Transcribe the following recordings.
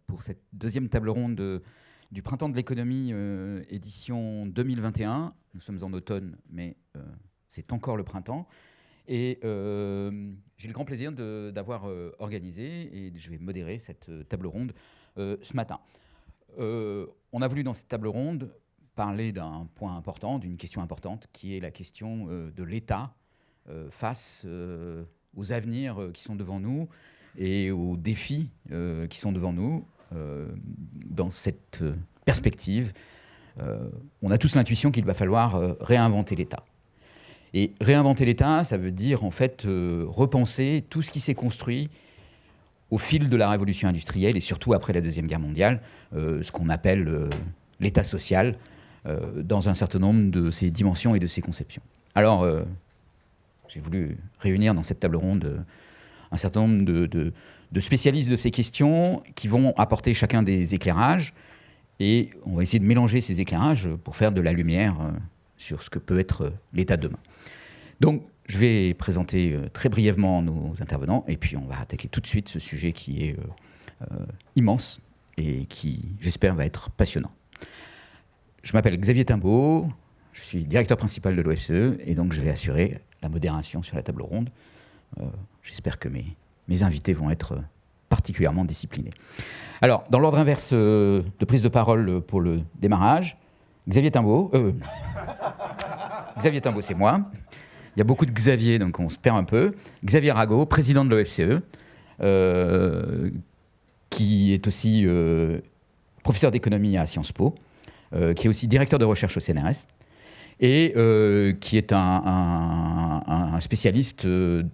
pour cette deuxième table ronde du Printemps de l'économie, édition 2021. Nous sommes en automne, mais c'est encore le printemps. Et j'ai le grand plaisir d'avoir organisé, et je vais modérer cette table ronde ce matin. On a voulu dans cette table ronde parler d'un point important, d'une question importante, qui est la question de l'État face aux avenirs qui sont devant nous et aux défis qui sont devant nous. Dans cette perspective, on a tous l'intuition qu'il va falloir réinventer l'État. Et réinventer l'État, ça veut dire en fait repenser tout ce qui s'est construit au fil de la révolution industrielle et surtout après la Deuxième Guerre mondiale, ce qu'on appelle l'État social, dans un certain nombre de ses dimensions et de ses conceptions. Alors, j'ai voulu réunir dans cette table ronde un certain nombre de spécialistes de ces questions qui vont apporter chacun des éclairages, et on va essayer de mélanger ces éclairages pour faire de la lumière sur ce que peut être l'État demain. Donc, je vais présenter très brièvement nos intervenants, et puis on va attaquer tout de suite ce sujet qui est immense et qui, j'espère, va être passionnant. Je m'appelle Xavier Timbaud, je suis directeur principal de l'OFCE, et donc je vais assurer la modération sur la table ronde. J'espère que mes invités vont être particulièrement disciplinés. Alors, dans l'ordre inverse de prise de parole pour le démarrage, Xavier Timbaud, Xavier Timbaud, c'est moi. Il y a beaucoup de Xavier, donc on se perd un peu. Xavier Rago, président de l'OFCE, qui est aussi professeur d'économie à Sciences Po, qui est aussi directeur de recherche au CNRS, et qui est un spécialiste d'un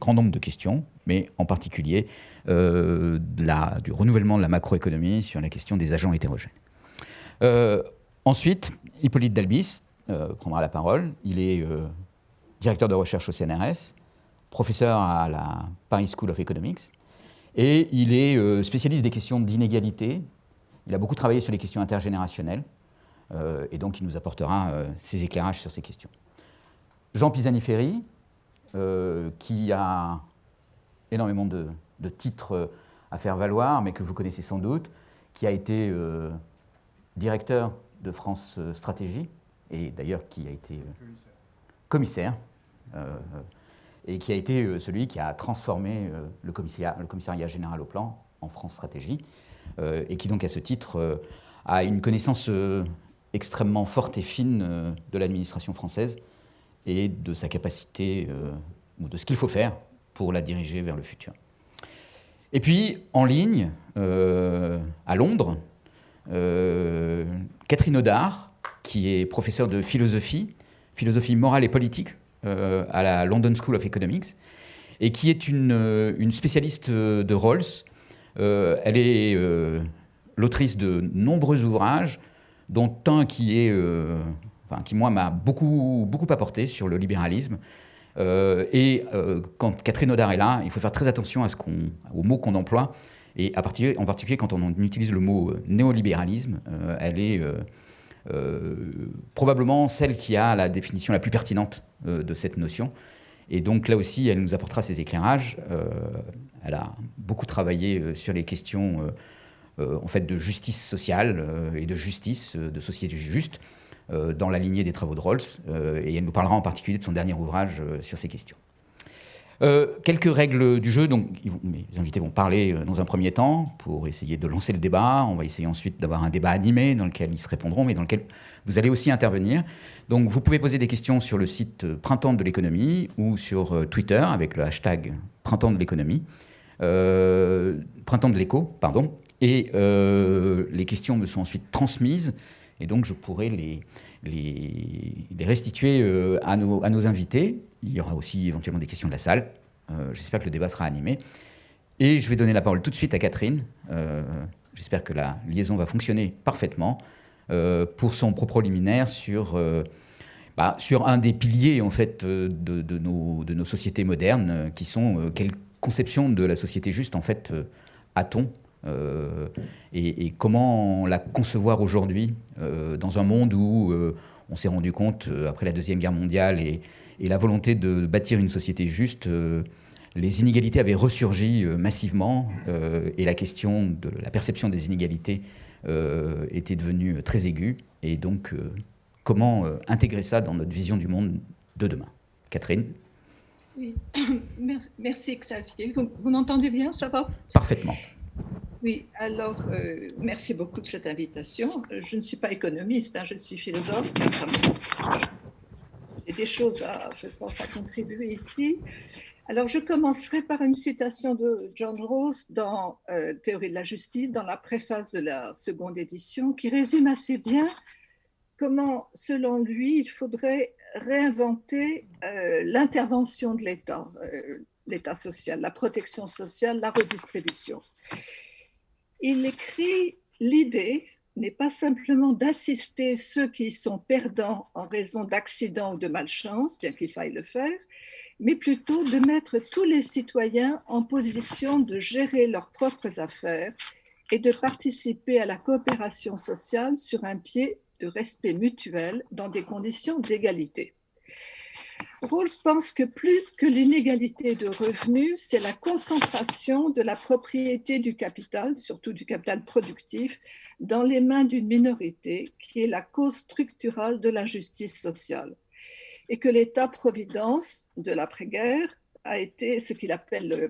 grand nombre de questions, mais en particulier du renouvellement de la macroéconomie sur la question des agents hétérogènes. Ensuite, Hippolyte Dalbis prendra la parole. Il est directeur de recherche au CNRS, professeur à la Paris School of Economics, et il est spécialiste des questions d'inégalité. Il a beaucoup travaillé sur les questions intergénérationnelles, et donc il nous apportera ses éclairages sur ces questions. Jean Pisani-Ferry, qui a énormément de titres à faire valoir, mais que vous connaissez sans doute, qui a été directeur de France Stratégie, et d'ailleurs qui a été commissaire, et qui a été celui qui a transformé le commissariat général au plan en France Stratégie, et qui donc à ce titre a une connaissance extrêmement forte et fine de l'administration française et de sa capacité, ou de ce qu'il faut faire pour la diriger vers le futur. Et puis, en ligne, à Londres, Catherine Odard, qui est professeure de philosophie morale et politique à la London School of Economics, et qui est une spécialiste de Rawls. Elle est l'autrice de nombreux ouvrages, dont un qui moi, m'a beaucoup apporté sur le libéralisme. Quand Catherine Odard est là, il faut faire très attention aux mots qu'on emploie, et en particulier quand on utilise le mot néolibéralisme. Elle est probablement celle qui a la définition la plus pertinente de cette notion. Et donc là aussi, elle nous apportera ses éclairages. Elle a beaucoup travaillé sur les questions en fait, de justice sociale et de justice, de société juste, dans la lignée des travaux de Rawls. Et elle nous parlera en particulier de son dernier ouvrage sur ces questions. Quelques règles du jeu. Donc, mes invités vont parler dans un premier temps pour essayer de lancer le débat. On va essayer ensuite d'avoir un débat animé dans lequel ils se répondront, mais dans lequel vous allez aussi intervenir. Donc, vous pouvez poser des questions sur le site Printemps de l'économie ou sur Twitter avec le hashtag Printemps de l'économie. Printemps de l'éco, pardon. Et les questions me sont ensuite transmises, et donc je pourrai les restituer à nos invités. Il y aura aussi éventuellement des questions de la salle. J'espère que le débat sera animé. Et je vais donner la parole tout de suite à Catherine. J'espère que la liaison va fonctionner parfaitement pour son propos liminaire sur un des piliers en fait, de nos sociétés modernes, qui sont quelle conception de la société juste en fait a-t-on, et comment la concevoir aujourd'hui dans un monde où on s'est rendu compte, après la Deuxième Guerre mondiale et la volonté de bâtir une société juste, les inégalités avaient ressurgi massivement et la question de la perception des inégalités était devenue très aiguë. Et donc, comment intégrer ça dans notre vision du monde de demain? Catherine? Oui, merci Xavier. Vous m'entendez bien, ça va? Parfaitement. Oui, alors merci beaucoup de cette invitation. Je ne suis pas économiste, je suis philosophe. J'ai des choses je pense, à contribuer ici. Alors je commencerai par une citation de John Rawls dans Théorie de la justice, dans la préface de la seconde édition, qui résume assez bien comment, selon lui, il faudrait réinventer l'intervention de l'État, l'État social, la protection sociale, la redistribution. Il écrit « L'idée n'est pas simplement d'assister ceux qui sont perdants en raison d'accidents ou de malchance, bien qu'il faille le faire, mais plutôt de mettre tous les citoyens en position de gérer leurs propres affaires et de participer à la coopération sociale sur un pied de respect mutuel dans des conditions d'égalité. » Rawls pense que plus que l'inégalité de revenus, c'est la concentration de la propriété du capital, surtout du capital productif, dans les mains d'une minorité qui est la cause structurale de l'injustice sociale. Et que l'État-providence de l'après-guerre a été ce qu'il appelle le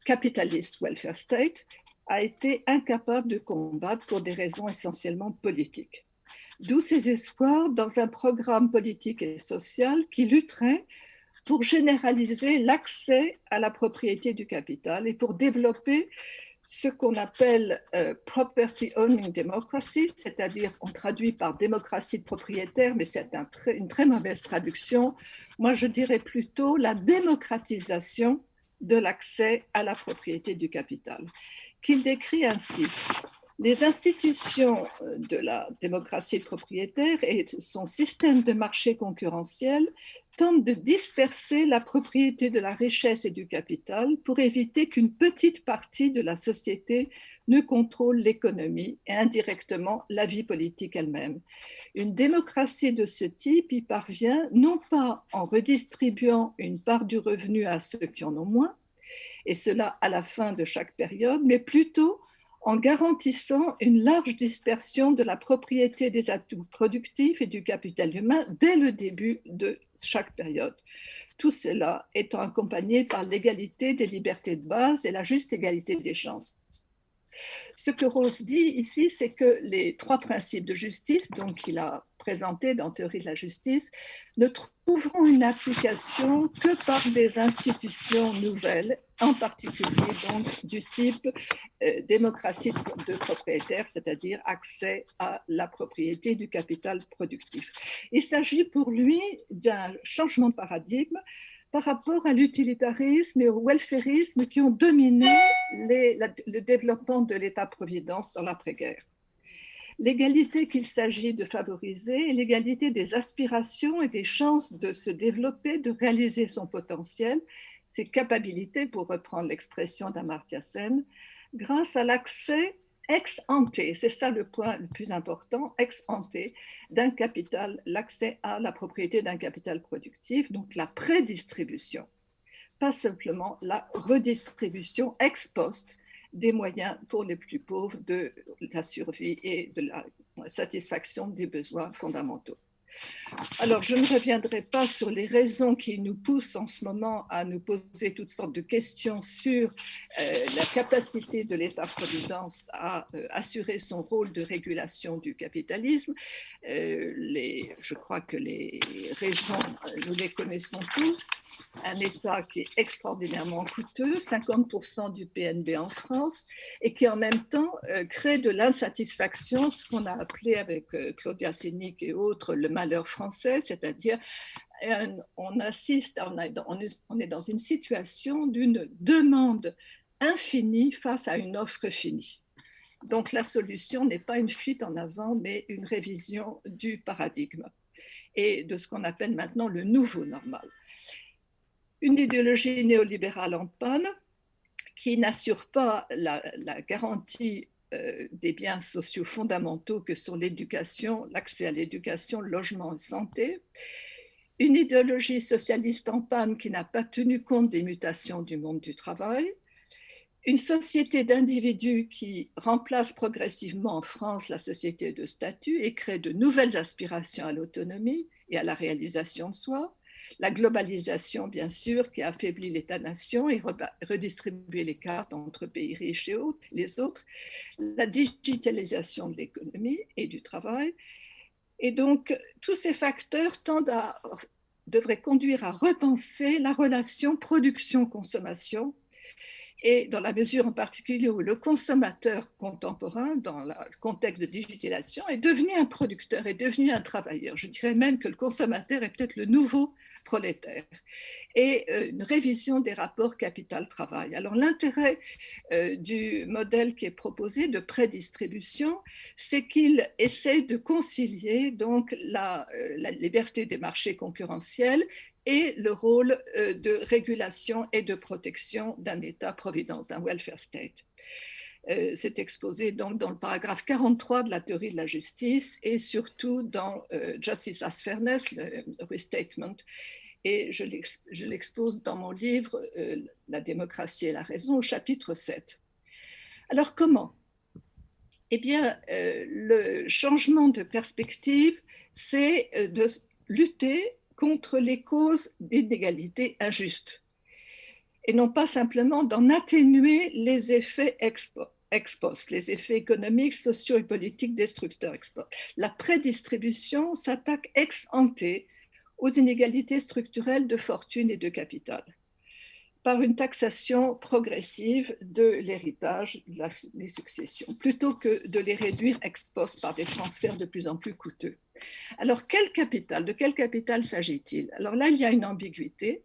capitalist welfare state, a été incapable de combattre pour des raisons essentiellement politiques. D'où ses espoirs dans un programme politique et social qui lutterait pour généraliser l'accès à la propriété du capital et pour développer ce qu'on appelle property owning democracy, c'est-à-dire on traduit par démocratie de propriétaire, mais c'est une très mauvaise traduction. Moi, je dirais plutôt la démocratisation de l'accès à la propriété du capital, qu'il décrit ainsi. Les institutions de la démocratie propriétaire et son système de marché concurrentiel tentent de disperser la propriété de la richesse et du capital pour éviter qu'une petite partie de la société ne contrôle l'économie et indirectement la vie politique elle-même. Une démocratie de ce type y parvient non pas en redistribuant une part du revenu à ceux qui en ont moins, et cela à la fin de chaque période, mais plutôt en garantissant une large dispersion de la propriété des atouts productifs et du capital humain dès le début de chaque période. Tout cela étant accompagné par l'égalité des libertés de base et la juste égalité des chances. Ce que Rawls dit ici, c'est que les trois principes de justice, donc qu'il a présentés dans Théorie de la justice, ne trouveront une application que par des institutions nouvelles, en particulier donc du type démocratie de propriétaire, c'est-à-dire accès à la propriété du capital productif. Il s'agit pour lui d'un changement de paradigme par rapport à l'utilitarisme et au welfarisme qui ont dominé le développement de l'État-providence dans l'après-guerre. L'égalité qu'il s'agit de favoriser est l'égalité des aspirations et des chances de se développer, de réaliser son potentiel, ses capacités, pour reprendre l'expression d'Amartya Sen, grâce à l'accès ex ante, c'est ça le point le plus important, ex ante, d'un capital, l'accès à la propriété d'un capital productif, donc la prédistribution, pas simplement la redistribution ex post des moyens pour les plus pauvres de la survie et de la satisfaction des besoins fondamentaux. Alors, je ne reviendrai pas sur les raisons qui nous poussent en ce moment à nous poser toutes sortes de questions sur la capacité de l'État-providence à assurer son rôle de régulation du capitalisme. Je crois que les raisons, nous les connaissons tous. Un État qui est extraordinairement coûteux, 50% du PNB en France, et qui en même temps crée de l'insatisfaction, ce qu'on a appelé avec Claudia Sénic et autres le malheur français, c'est-à-dire on est dans une situation d'une demande infinie face à une offre finie. Donc la solution n'est pas une fuite en avant, mais une révision du paradigme et de ce qu'on appelle maintenant le nouveau normal. Une idéologie néolibérale en panne qui n'assure pas la garantie des biens sociaux fondamentaux que sont l'éducation, l'accès à l'éducation, le logement et santé, une idéologie socialiste en panne qui n'a pas tenu compte des mutations du monde du travail, une société d'individus qui remplace progressivement en France la société de statut et crée de nouvelles aspirations à l'autonomie et à la réalisation de soi, la globalisation, bien sûr, qui affaiblit l'État-nation et redistribue les cartes entre pays riches et les autres, la digitalisation de l'économie et du travail. Et donc, tous ces facteurs devraient conduire à repenser la relation production-consommation, et dans la mesure en particulier où le consommateur contemporain, dans le contexte de digitalisation, est devenu un producteur, est devenu un travailleur. Je dirais même que le consommateur est peut-être le nouveau prolétaire. Et une révision des rapports capital-travail. Alors l'intérêt du modèle qui est proposé de prédistribution, c'est qu'il essaie de concilier donc la liberté des marchés concurrentiels et le rôle de régulation et de protection d'un État-providence, d'un welfare state. C'est exposé donc dans le paragraphe 43 de la théorie de la justice et surtout dans Justice as Fairness, le restatement, et je l'expose dans mon livre La démocratie et la raison au chapitre 7. Alors comment ? Eh bien, le changement de perspective, c'est de lutter contre les causes d'inégalités injustes et non pas simplement d'en atténuer les effets ex post, les effets économiques, sociaux et politiques destructeurs ex post. La prédistribution s'attaque ex ante aux inégalités structurelles de fortune et de capital par une taxation progressive de l'héritage, des successions, plutôt que de les réduire ex post par des transferts de plus en plus coûteux. Alors, de quel capital s'agit-il ? Alors là, il y a une ambiguïté,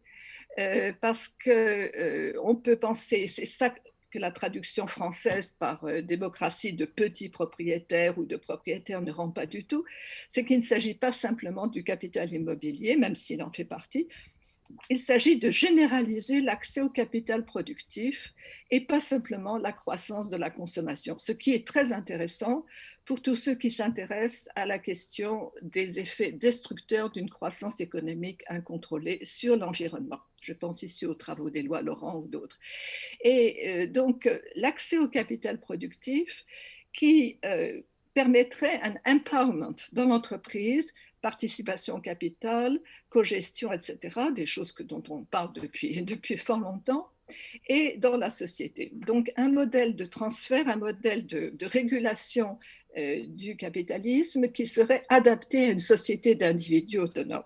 parce qu'on peut penser, c'est ça que la traduction française par démocratie de petits propriétaires ou de propriétaires ne rend pas du tout, c'est qu'il ne s'agit pas simplement du capital immobilier, même s'il en fait partie. Il s'agit de généraliser l'accès au capital productif et pas simplement la croissance de la consommation, ce qui est très intéressant pour tous ceux qui s'intéressent à la question des effets destructeurs d'une croissance économique incontrôlée sur l'environnement. Je pense ici aux travaux des lois Laurent ou d'autres. Et donc, l'accès au capital productif qui permettrait un empowerment dans l'entreprise, participation au capital, cogestion, etc., des choses dont on parle depuis fort longtemps, et dans la société. Donc, un modèle de transfert, un modèle de régulation du capitalisme qui serait adapté à une société d'individus autonomes.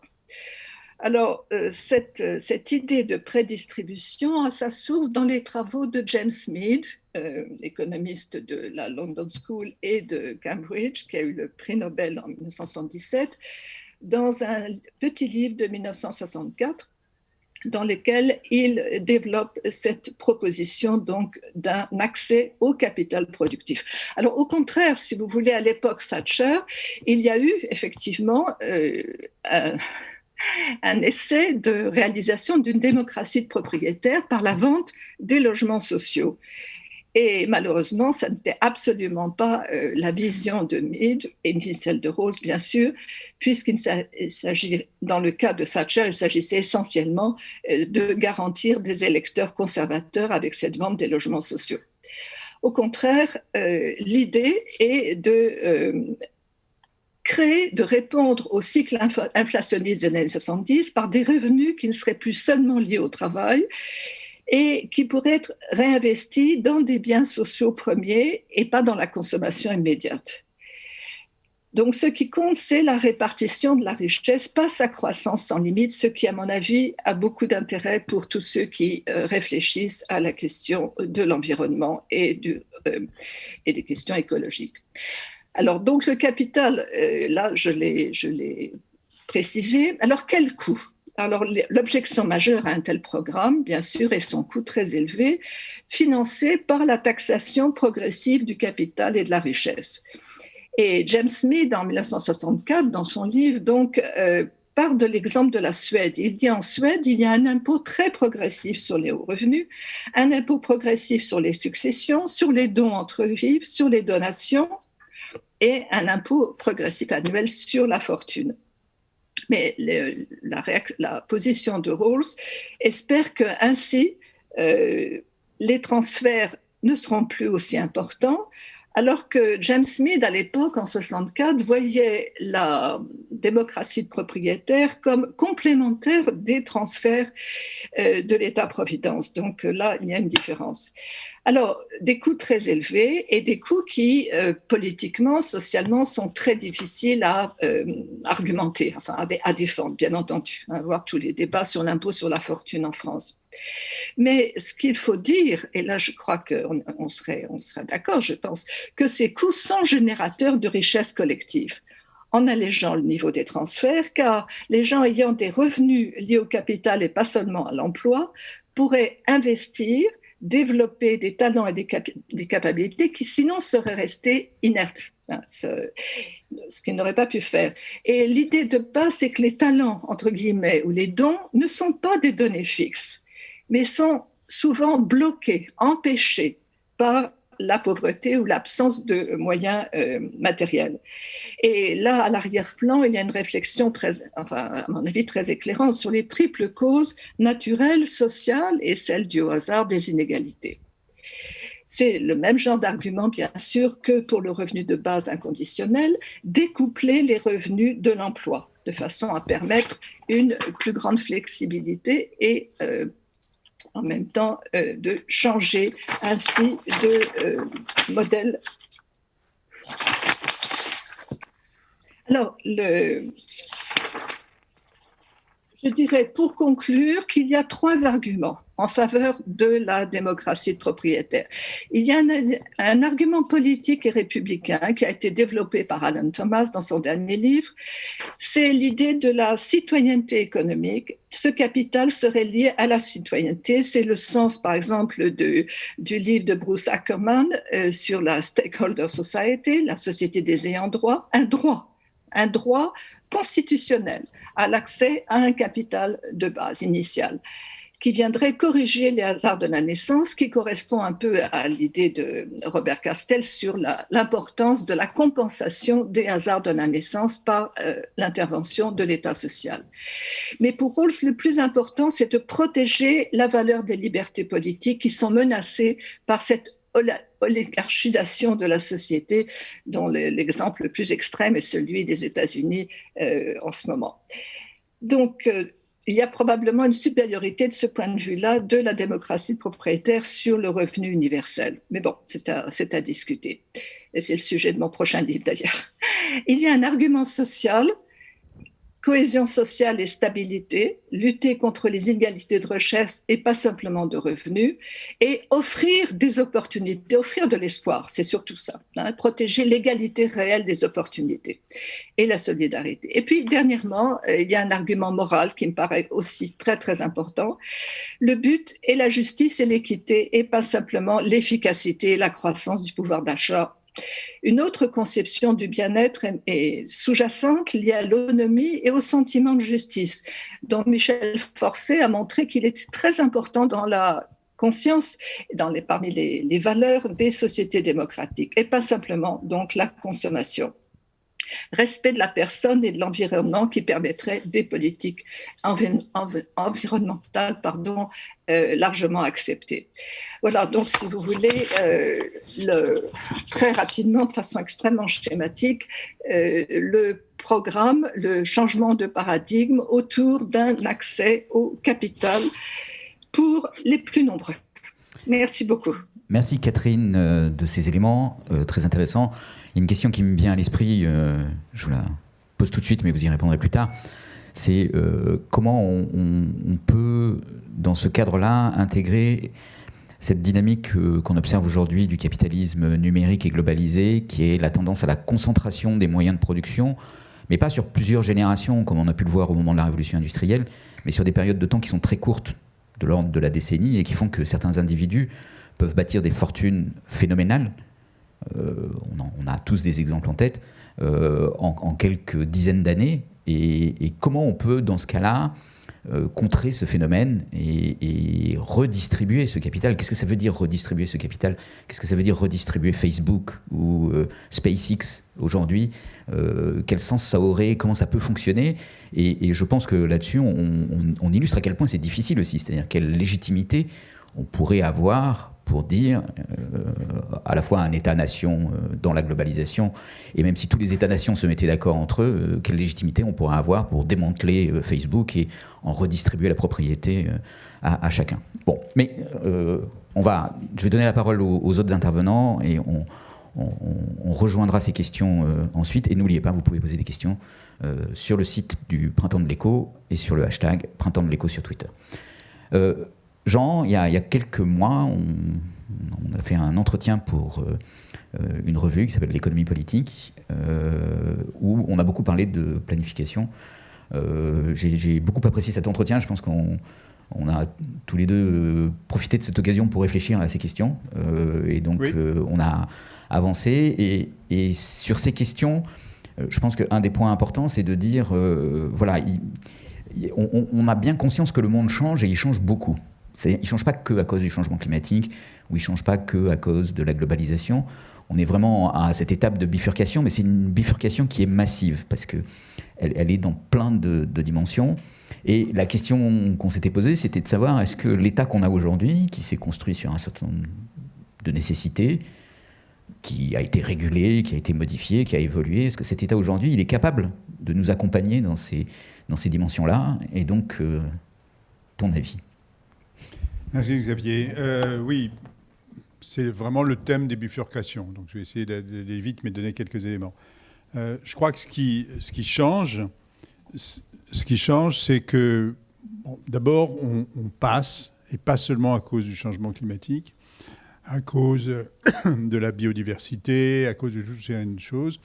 Alors, cette idée de prédistribution a sa source dans les travaux de James Mead, économiste de la London School et de Cambridge, qui a eu le prix Nobel en 1977, dans un petit livre de 1964, dans lequel il développe cette proposition donc d'un accès au capital productif. Alors au contraire, si vous voulez, à l'époque Thatcher, il y a eu effectivement un essai de réalisation d'une démocratie de propriétaires par la vente des logements sociaux. Et malheureusement, ça n'était absolument pas la vision de Mead, et ni celle de Rawls, bien sûr, puisqu'il s'agit, dans le cas de Thatcher, il s'agissait essentiellement de garantir des électeurs conservateurs avec cette vente des logements sociaux. Au contraire, l'idée est de répondre au cycle inflationniste des années 70 par des revenus qui ne seraient plus seulement liés au travail, et qui pourraient être réinvestis dans des biens sociaux premiers et pas dans la consommation immédiate. Donc, ce qui compte, c'est la répartition de la richesse, pas sa croissance sans limite, ce qui, à mon avis, a beaucoup d'intérêt pour tous ceux qui réfléchissent à la question de l'environnement et des questions écologiques. Alors, donc, le capital, là, je l'ai précisé. Alors, quel coût ? Alors, l'objection majeure à un tel programme, bien sûr, est son coût très élevé, financé par la taxation progressive du capital et de la richesse. Et James Mead, en 1964, dans son livre, donc, part de l'exemple de la Suède. Il dit en Suède, il y a un impôt très progressif sur les hauts revenus, un impôt progressif sur les successions, sur les dons entre vivres, sur les donations, et un impôt progressif annuel sur la fortune. Mais la position de Rawls espère qu'ainsi, les transferts ne seront plus aussi importants, alors que James Mead, à l'époque, en 1964, voyait la démocratie de propriétaire comme complémentaire des transferts de l'État-providence. Donc là, il y a une différence. Alors, des coûts très élevés et des coûts qui, politiquement, socialement, sont très difficiles à argumenter, enfin à défendre, bien entendu, hein, voir tous les débats sur l'impôt sur la fortune en France. Mais ce qu'il faut dire, et là je crois qu'on serait d'accord, je pense, que ces coûts sont générateurs de richesse collective en allégeant le niveau des transferts, car les gens ayant des revenus liés au capital et pas seulement à l'emploi pourraient investir, développer des talents et des capacités qui sinon seraient restés inertes, hein, ce qu'ils n'auraient pas pu faire. Et l'idée de base, c'est que les talents, entre guillemets, ou les dons, ne sont pas des données fixes, mais sont souvent bloqués, empêchés par la pauvreté ou l'absence de moyens matériels. Et là, à l'arrière-plan, il y a une réflexion à mon avis, très éclairante sur les triples causes naturelles, sociales et celles dues au hasard des inégalités. C'est le même genre d'argument, bien sûr, que pour le revenu de base inconditionnel, découpler les revenus de l'emploi, de façon à permettre une plus grande flexibilité et en même temps de changer ainsi de modèle. Alors, je dirais pour conclure qu'il y a 3 arguments en faveur de la démocratie de propriétaire. Il y a un argument politique et républicain qui a été développé par Alan Thomas dans son dernier livre. C'est l'idée de la citoyenneté économique. Ce capital serait lié à la citoyenneté. C'est le sens, par exemple, du livre de Bruce Ackerman sur la Stakeholder Society, la société des ayants droit, un droit constitutionnel à l'accès à un capital de base initial qui viendrait corriger les hasards de la naissance, qui correspond un peu à l'idée de Robert Castel sur l'importance de la compensation des hasards de la naissance par l'intervention de l'État social. Mais pour Rawls, le plus important, c'est de protéger la valeur des libertés politiques qui sont menacées par cette oligarchisation de la société, dont l'exemple le plus extrême est celui des États-Unis en ce moment. Donc, il y a probablement une supériorité de ce point de vue-là de la démocratie propriétaire sur le revenu universel. Mais bon, c'est à discuter. Et c'est le sujet de mon prochain livre d'ailleurs. Il y a un argument social, cohésion sociale et stabilité, lutter contre les inégalités de recherche et pas simplement de revenus, et offrir des opportunités, offrir de l'espoir, c'est surtout ça, hein, protéger l'égalité réelle des opportunités et la solidarité. Et puis, dernièrement, il y a un argument moral qui me paraît aussi très, très important. Le but est la justice et l'équité et pas simplement l'efficacité et la croissance du pouvoir d'achat. Une autre conception du bien-être est sous-jacente, liée à l'autonomie et au sentiment de justice, dont Michel Forcé a montré qu'il était très important dans la conscience, parmi les valeurs des sociétés démocratiques, et pas simplement donc la consommation. Respect de la personne et de l'environnement qui permettrait des politiques environnementales largement acceptées. Voilà, donc si vous voulez, très rapidement, de façon extrêmement schématique, le programme, le changement de paradigme autour d'un accès au capital pour les plus nombreux. Merci beaucoup. Merci Catherine de ces éléments très intéressants. Il y a une question qui me vient à l'esprit, je vous la pose tout de suite, mais vous y répondrez plus tard. C'est comment on peut, dans ce cadre-là, intégrer cette dynamique qu'on observe aujourd'hui du capitalisme numérique et globalisé, qui est la tendance à la concentration des moyens de production, mais pas sur plusieurs générations, comme on a pu le voir au moment de la révolution industrielle, mais sur des périodes de temps qui sont très courtes, de l'ordre de la décennie, et qui font que certains individus peuvent bâtir des fortunes phénoménales. On a tous des exemples en tête, en quelques dizaines d'années. Et comment on peut, dans ce cas-là, contrer ce phénomène et et redistribuer ce capital. Qu'est-ce que ça veut dire redistribuer ce capital? Qu'est-ce que ça veut dire redistribuer Facebook ou SpaceX aujourd'hui? Quel sens ça aurait? Comment ça peut fonctionner? Et je pense que là-dessus, on illustre à quel point c'est difficile aussi. C'est-à-dire quelle légitimité on pourrait avoir pour dire à la fois un État-nation dans la globalisation, et même si tous les États-nations se mettaient d'accord entre eux, quelle légitimité on pourrait avoir pour démanteler Facebook et en redistribuer la propriété à chacun. Bon, mais je vais donner la parole aux autres intervenants et on rejoindra ces questions ensuite. Et n'oubliez pas, vous pouvez poser des questions sur le site du Printemps de l'Écho et sur le hashtag Printemps de l'Écho sur Twitter. Jean, il y a quelques mois, on a fait un entretien pour une revue qui s'appelle L'économie politique, où on a beaucoup parlé de planification. J'ai beaucoup apprécié cet entretien. Je pense qu'on a tous les deux profité de cette occasion pour réfléchir à ces questions. Et donc, oui. On a avancé. Et sur ces questions, je pense qu'un des points importants, c'est de dire, voilà, on a bien conscience que le monde change et il change beaucoup. Il ne change pas que à cause du changement climatique, ou il ne change pas que à cause de la globalisation. On est vraiment à cette étape de bifurcation, mais c'est une bifurcation qui est massive, parce qu'elle est dans plein de dimensions. Et la question qu'on s'était posée, c'était de savoir, est-ce que l'État qu'on a aujourd'hui, qui s'est construit sur un certain nombre de nécessités, qui a été régulé, qui a été modifié, qui a évolué, est-ce que cet État aujourd'hui, il est capable de nous accompagner dans ces dimensions-là? Et donc, ton avis? Merci Xavier. Oui, c'est vraiment le thème des bifurcations. Donc je vais essayer d'aller vite, mais donner quelques éléments. Je crois que ce qui change, c'est que d'abord on passe, et pas seulement à cause du changement climatique, à cause de la biodiversité, à cause de toutes ces choses,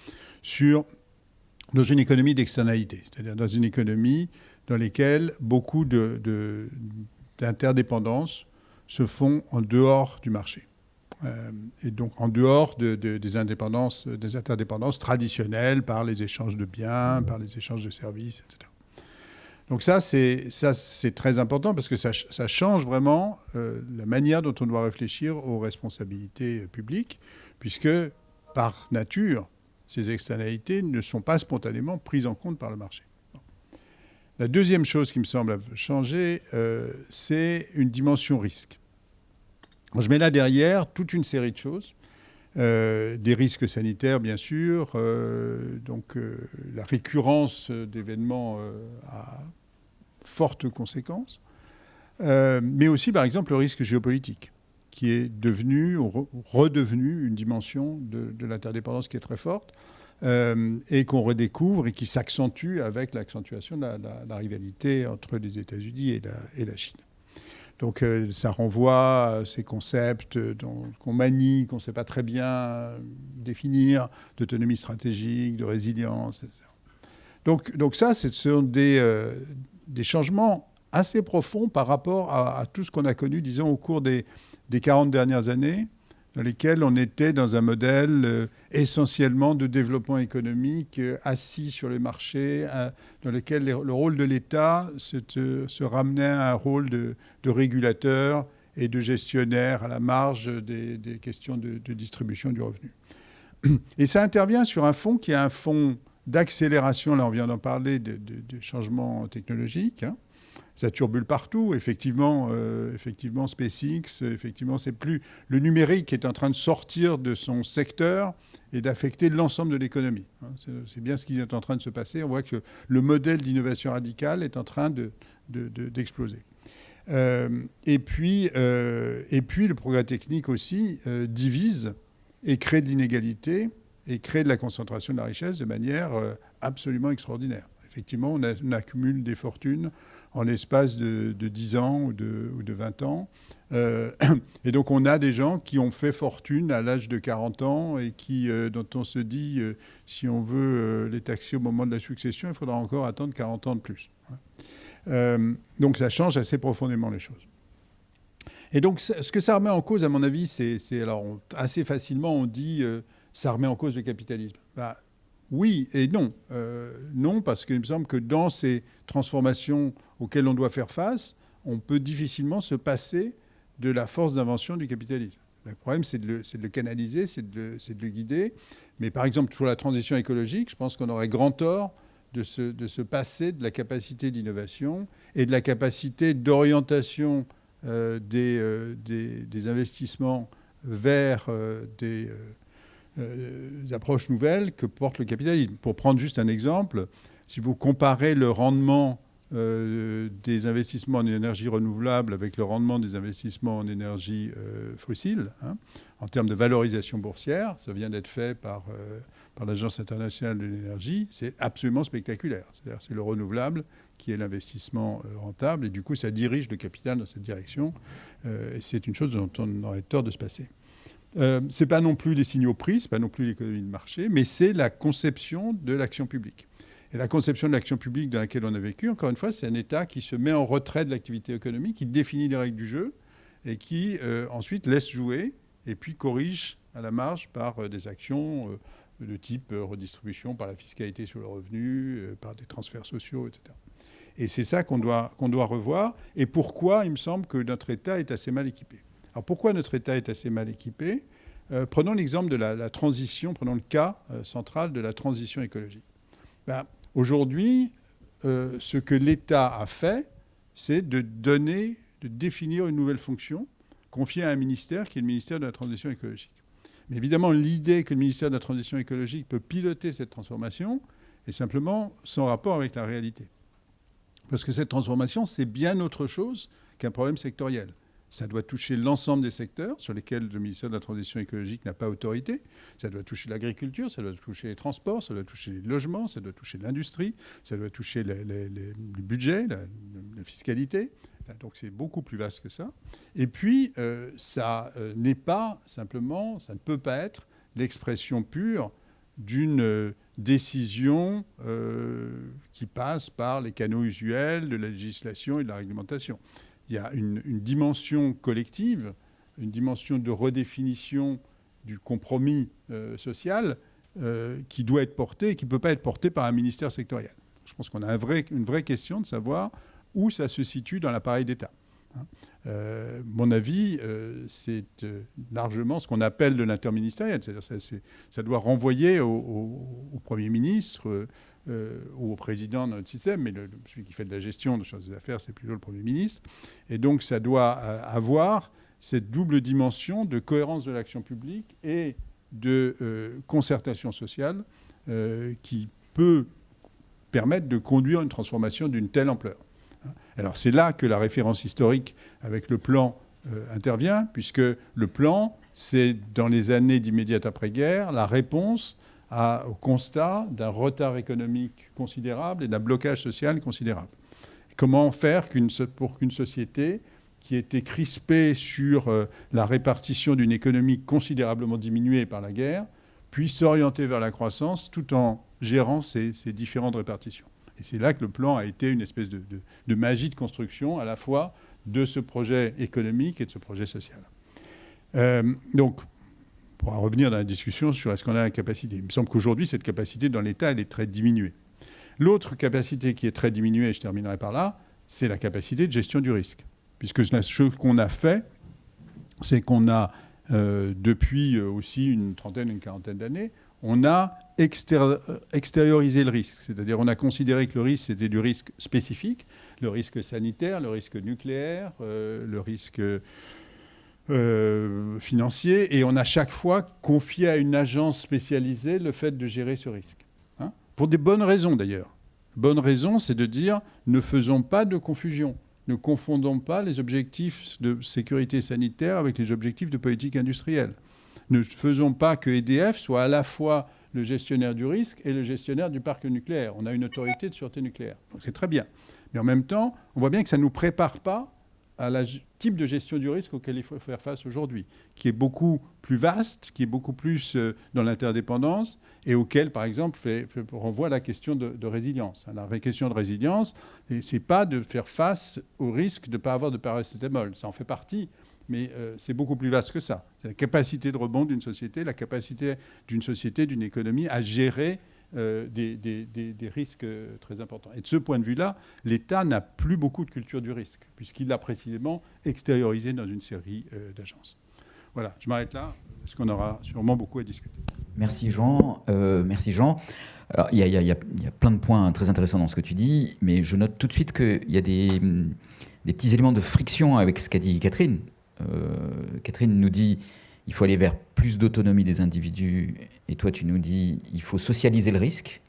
dans une économie d'externalité, c'est-à-dire dans une économie dans laquelle beaucoup d'interdépendances se font en dehors du marché. Et donc en dehors des interdépendances traditionnelles par les échanges de biens, par les échanges de services, etc. Donc ça, c'est très important parce que ça change vraiment la manière dont on doit réfléchir aux responsabilités publiques, puisque par nature, ces externalités ne sont pas spontanément prises en compte par le marché. La deuxième chose qui me semble changer, c'est une dimension risque. Je mets là derrière toute une série de choses. Des risques sanitaires, bien sûr, la récurrence d'événements à fortes conséquences, mais aussi, par exemple, le risque géopolitique, qui est devenu, ou redevenu, une dimension de l'interdépendance qui est très forte, et qu'on redécouvre et qui s'accentue avec l'accentuation de la rivalité entre les États-Unis et la Chine. Donc ça renvoie à ces concepts qu'on manie, qu'on ne sait pas très bien définir, d'autonomie stratégique, de résilience, etc. Donc ça, ce sont des changements assez profonds par rapport à tout ce qu'on a connu, disons, au cours des 40 dernières années, dans lesquels on était dans un modèle essentiellement de développement économique assis sur les marchés, dans lequel le rôle de l'État se ramenait à un rôle de régulateur et de gestionnaire à la marge des questions de distribution du revenu. Et ça intervient sur un fonds qui est un fonds d'accélération, là on vient d'en parler, de changements technologiques, hein. Ça turbule partout. Effectivement, SpaceX, effectivement, c'est plus le numérique qui est en train de sortir de son secteur et d'affecter l'ensemble de l'économie. C'est bien ce qui est en train de se passer. On voit que le modèle d'innovation radicale est en train d'exploser. Et puis, le progrès technique aussi divise et crée de l'inégalité et crée de la concentration de la richesse de manière absolument extraordinaire. Effectivement, on accumule des fortunes en l'espace de 10 ans ou de 20 ans. Et donc, on a des gens qui ont fait fortune à l'âge de 40 ans et dont on se dit, si on veut les taxer au moment de la succession, il faudra encore attendre 40 ans de plus. Donc, ça change assez profondément les choses. Et donc, ce que ça remet en cause, à mon avis, alors, assez facilement, on dit ça remet en cause le capitalisme. Oui et non. Non, parce qu'il me semble que dans ces transformations auxquelles on doit faire face, on peut difficilement se passer de la force d'invention du capitalisme. Le problème, c'est de le canaliser, c'est de le guider. Mais par exemple, sur la transition écologique, je pense qu'on aurait grand tort de se passer de la capacité d'innovation et de la capacité d'orientation des investissements vers des approches nouvelles que porte le capitalisme. Pour prendre juste un exemple, si vous comparez le rendement des investissements en énergie renouvelable avec le rendement des investissements en énergie fossile, en termes de valorisation boursière, ça vient d'être fait par l'Agence internationale de l'énergie, c'est absolument spectaculaire. C'est-à-dire c'est le renouvelable qui est l'investissement rentable, et du coup, ça dirige le capital dans cette direction, et c'est une chose dont on aurait tort de se passer. Ce n'est pas non plus des signaux prix, ce n'est pas non plus l'économie de marché, mais c'est la conception de l'action publique. Et la conception de l'action publique dans laquelle on a vécu, encore une fois, c'est un État qui se met en retrait de l'activité économique, qui définit les règles du jeu et qui ensuite laisse jouer et puis corrige à la marge par des actions de type redistribution par la fiscalité sur le revenu, par des transferts sociaux, etc. Et c'est ça qu'on doit revoir. Et pourquoi il me semble que notre État est assez mal équipé. Alors pourquoi notre État est assez mal équipé ? Prenons l'exemple de la transition, prenons le cas central de la transition écologique. Aujourd'hui, ce que l'État a fait, c'est de définir une nouvelle fonction confiée à un ministère qui est le ministère de la Transition écologique. Mais évidemment, l'idée que le ministère de la Transition écologique peut piloter cette transformation est simplement sans rapport avec la réalité. Parce que cette transformation, c'est bien autre chose qu'un problème sectoriel. Ça doit toucher l'ensemble des secteurs sur lesquels le ministère de la Transition écologique n'a pas autorité. Ça doit toucher l'agriculture, ça doit toucher les transports, ça doit toucher les logements, ça doit toucher l'industrie, ça doit toucher le budget, la fiscalité. Enfin, donc c'est beaucoup plus vaste que ça. Et puis, ça n'est pas simplement, ça ne peut pas être l'expression pure d'une décision qui passe par les canaux usuels de la législation et de la réglementation. Il y a une dimension collective, une dimension de redéfinition du compromis social qui doit être portée et qui ne peut pas être portée par un ministère sectoriel. Je pense qu'on a une vraie question de savoir où ça se situe dans l'appareil d'État. Mon avis, c'est largement ce qu'on appelle de l'interministériel. C'est-à-dire ça doit renvoyer au Premier ministre ou au président de notre système, mais celui qui fait de la gestion de choses des affaires, c'est plutôt le Premier ministre. Et donc, ça doit avoir cette double dimension de cohérence de l'action publique et de concertation sociale qui peut permettre de conduire une transformation d'une telle ampleur. Alors, c'est là que la référence historique avec le plan intervient, puisque le plan, c'est, dans les années d'immédiate après-guerre, la réponse au constat d'un retard économique considérable et d'un blocage social considérable. Comment faire pour qu'une société qui était crispée sur la répartition d'une économie considérablement diminuée par la guerre puisse s'orienter vers la croissance tout en gérant ces différentes répartitions. Et c'est là que le plan a été une espèce de magie de construction à la fois de ce projet économique et de ce projet social. Donc, on pourra revenir dans la discussion sur est-ce qu'on a la capacité. Il me semble qu'aujourd'hui, cette capacité dans l'État, elle est très diminuée. L'autre capacité qui est très diminuée, et je terminerai par là, c'est la capacité de gestion du risque. Puisque ce qu'on a fait, c'est qu'on a, depuis aussi une trentaine, une quarantaine d'années, on a extériorisé le risque. C'est-à-dire on a considéré que le risque, c'était du risque spécifique, le risque sanitaire, le risque nucléaire, le risque financier, et on a chaque fois confié à une agence spécialisée le fait de gérer ce risque. Pour des bonnes raisons d'ailleurs. Bonne raison, c'est de dire ne faisons pas de confusion. Ne confondons pas les objectifs de sécurité sanitaire avec les objectifs de politique industrielle. Ne faisons pas que EDF soit à la fois le gestionnaire du risque et le gestionnaire du parc nucléaire. On a une autorité de sûreté nucléaire. Donc c'est très bien. Mais en même temps, on voit bien que ça ne nous prépare pas à la type de gestion du risque auquel il faut faire face aujourd'hui, qui est beaucoup plus vaste, qui est beaucoup plus dans l'interdépendance et auquel, par exemple, renvoie la question de résilience. La question de résilience, ce n'est pas de faire face au risque de ne pas avoir de paracétamol. Ça en fait partie, mais c'est beaucoup plus vaste que ça. C'est la capacité de rebond d'une société, la capacité d'une société, d'une économie à gérer des risques très importants. Et de ce point de vue-là, l'État n'a plus beaucoup de culture du risque, puisqu'il l'a précisément extériorisé dans une série d'agences. Voilà, je m'arrête là, parce qu'on aura sûrement beaucoup à discuter. Merci Jean. Alors, il y a plein de points très intéressants dans ce que tu dis, mais je note tout de suite qu'il y a des petits éléments de friction avec ce qu'a dit Catherine. Catherine nous dit il faut aller vers plus d'autonomie des individus, et toi tu nous dis il faut socialiser le risque.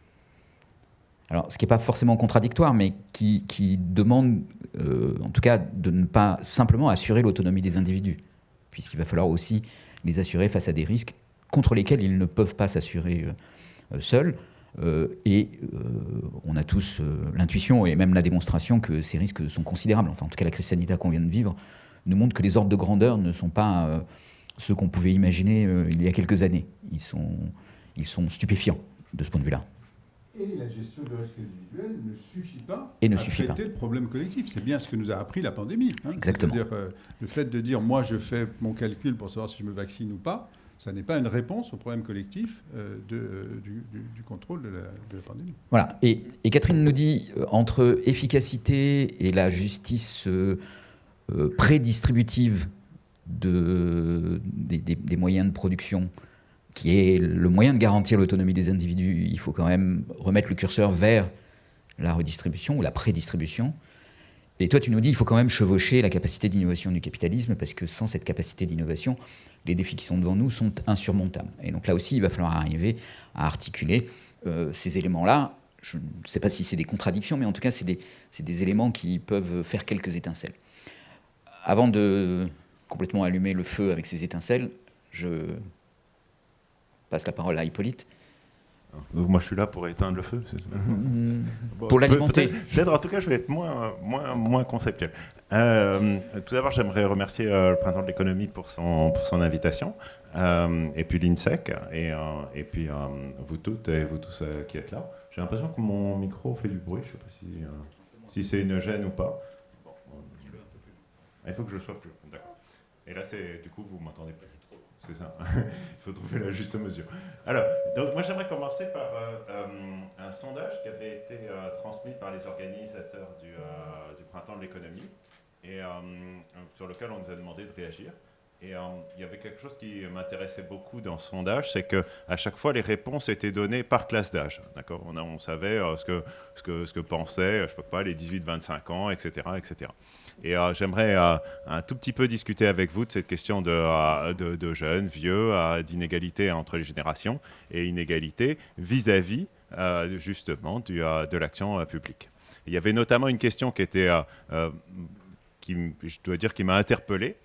Alors, ce qui n'est pas forcément contradictoire, mais qui demande, en tout cas, de ne pas simplement assurer l'autonomie des individus, puisqu'il va falloir aussi les assurer face à des risques contre lesquels ils ne peuvent pas s'assurer seuls. On a tous l'intuition et même la démonstration que ces risques sont considérables. Enfin, en tout cas, la crise sanitaire qu'on vient de vivre nous montre que les ordres de grandeur ne sont pas ceux qu'on pouvait imaginer il y a quelques années. Ils sont stupéfiants de ce point de vue-là. Et la gestion de risque individuel ne suffit pas à traiter le problème collectif. C'est bien ce que nous a appris la pandémie. Exactement. C'est-à-dire, le fait de dire, moi, je fais mon calcul pour savoir si je me vaccine ou pas, ça n'est pas une réponse au problème collectif du contrôle de la pandémie. Voilà. Et Catherine nous dit, entre efficacité et la justice prédistributive des moyens de production, qui est le moyen de garantir l'autonomie des individus, il faut quand même remettre le curseur vers la redistribution ou la prédistribution. Et toi, tu nous dis qu'il faut quand même chevaucher la capacité d'innovation du capitalisme, parce que sans cette capacité d'innovation, les défis qui sont devant nous sont insurmontables. Et donc là aussi, il va falloir arriver à articuler ces éléments-là. Je ne sais pas si c'est des contradictions, mais en tout cas, c'est des éléments qui peuvent faire quelques étincelles. Avant de complètement allumer le feu avec ces étincelles, je passe la parole à Hippolyte. Moi, je suis là pour éteindre le feu. C'est ça. Pour l'alimenter. Peut-être, en tout cas, je vais être moins conceptuel. Tout d'abord, j'aimerais remercier le Printemps de l'économie pour son invitation, et puis l'INSEC, et puis vous toutes et vous tous qui êtes là. J'ai l'impression que mon micro fait du bruit. Je ne sais pas si c'est une gêne ou pas. Bon, il faut que je sois plus. D'accord. Et là, du coup, vous m'entendez pas. C'est ça. Il faut trouver la juste mesure. Alors, donc moi j'aimerais commencer par un sondage qui avait été transmis par les organisateurs du Printemps de l'économie, et sur lequel on nous a demandé de réagir. Et il y avait quelque chose qui m'intéressait beaucoup dans ce sondage, c'est qu'à chaque fois les réponses étaient données par classe d'âge. D'accord, on savait ce que pensaient, je sais pas, les 18-25 ans, etc., etc. Et j'aimerais un tout petit peu discuter avec vous de cette question de jeunes, vieux, d'inégalité entre les générations et inégalité vis-à-vis justement de l'action publique. Il y avait notamment une question qui était, je dois dire, qui m'a interpellé,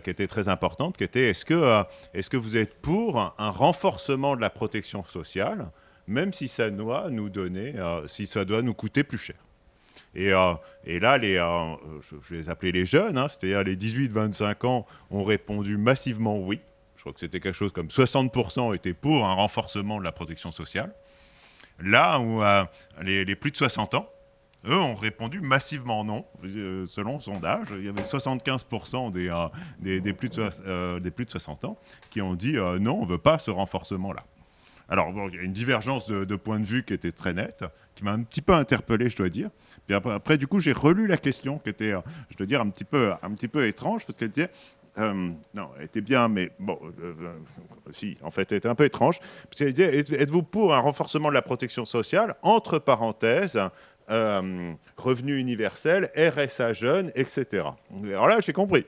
qui était très importante, qui était est-ce que vous êtes pour un renforcement de la protection sociale, même si ça doit nous donner, si ça doit nous coûter plus cher. Et là, je vais les appeler les jeunes, c'est-à-dire les 18-25 ans, ont répondu massivement oui. Je crois que c'était quelque chose comme 60% étaient pour un renforcement de la protection sociale. Là où les plus de 60 ans, eux ont répondu massivement non. Selon le sondage, il y avait 75% des plus de 60 ans qui ont dit non, on ne veut pas ce renforcement-là. Alors, bon, il y a une divergence de point de vue qui était très nette, qui m'a un petit peu interpellé, je dois dire. Puis après du coup, j'ai relu la question, qui était, je dois dire, un petit peu étrange, parce qu'elle disait, non, elle était bien, mais bon, si, en fait, elle était un peu étrange, parce qu'elle disait, êtes-vous pour un renforcement de la protection sociale, entre parenthèses, revenu universel, RSA jeune, etc. Alors là, j'ai compris.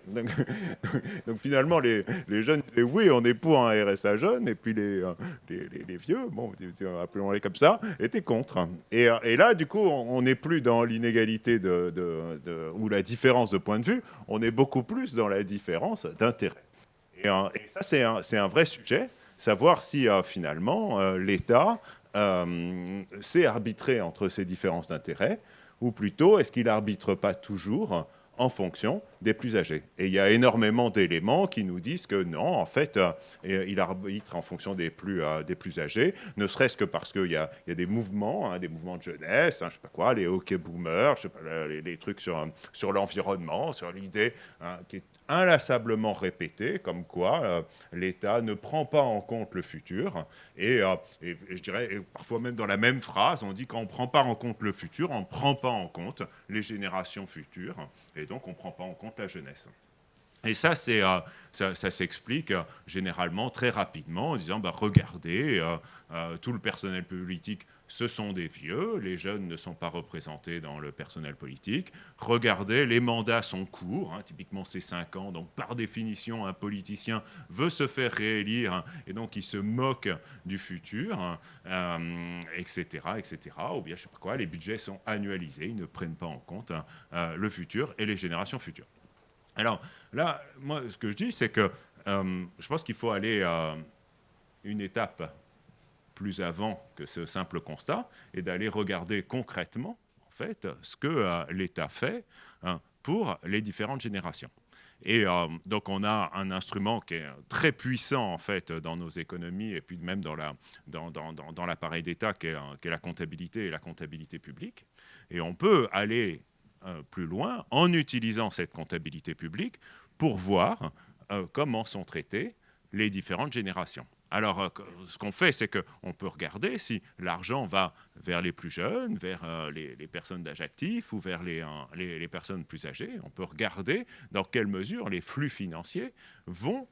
Donc finalement, les jeunes disaient oui, on est pour un RSA jeune, et puis les vieux, bon, appelons-les comme ça, étaient contre. Et là, du coup, on n'est plus dans l'inégalité ou la différence de point de vue, on est beaucoup plus dans la différence d'intérêt. Et ça, c'est un vrai sujet, savoir si finalement l'État c'est arbitrer entre ces différences d'intérêts, ou plutôt est-ce qu'il n'arbitre pas toujours en fonction des plus âgés. Et il y a énormément d'éléments qui nous disent que non, en fait, il arbitre en fonction des plus âgés, ne serait-ce que parce qu'il y a des mouvements, des mouvements de jeunesse, je ne sais pas quoi, les hockey boomers, je sais pas, les trucs sur l'environnement, sur l'idée qui est inlassablement répétée, comme quoi l'État ne prend pas en compte le futur. Et je dirais, parfois même dans la même phrase, on dit quand on ne prend pas en compte le futur, on ne prend pas en compte les générations futures, et donc on ne prend pas en compte la jeunesse. Et ça, ça s'explique généralement très rapidement en disant regardez, tout le personnel politique, ce sont des vieux, les jeunes ne sont pas représentés dans le personnel politique. Regardez, les mandats sont courts, typiquement c'est 5 ans, donc par définition, un politicien veut se faire réélire et donc il se moque du futur, etc., etc. Ou bien, je ne sais pas quoi, les budgets sont annualisés, ils ne prennent pas en compte le futur et les générations futures. Alors là, moi, ce que je dis, c'est que je pense qu'il faut aller une étape plus avant que ce simple constat et d'aller regarder concrètement, en fait, ce que l'État fait pour les différentes générations. Et donc, on a un instrument qui est très puissant, en fait, dans nos économies et puis même dans l'appareil d'État, qui est la comptabilité et la comptabilité publique. Et on peut aller plus loin en utilisant cette comptabilité publique pour voir comment sont traitées les différentes générations. Alors, ce qu'on fait, c'est qu'on peut regarder si l'argent va vers les plus jeunes, vers les personnes d'âge actif ou vers les personnes plus âgées. On peut regarder dans quelle mesure les flux financiers vont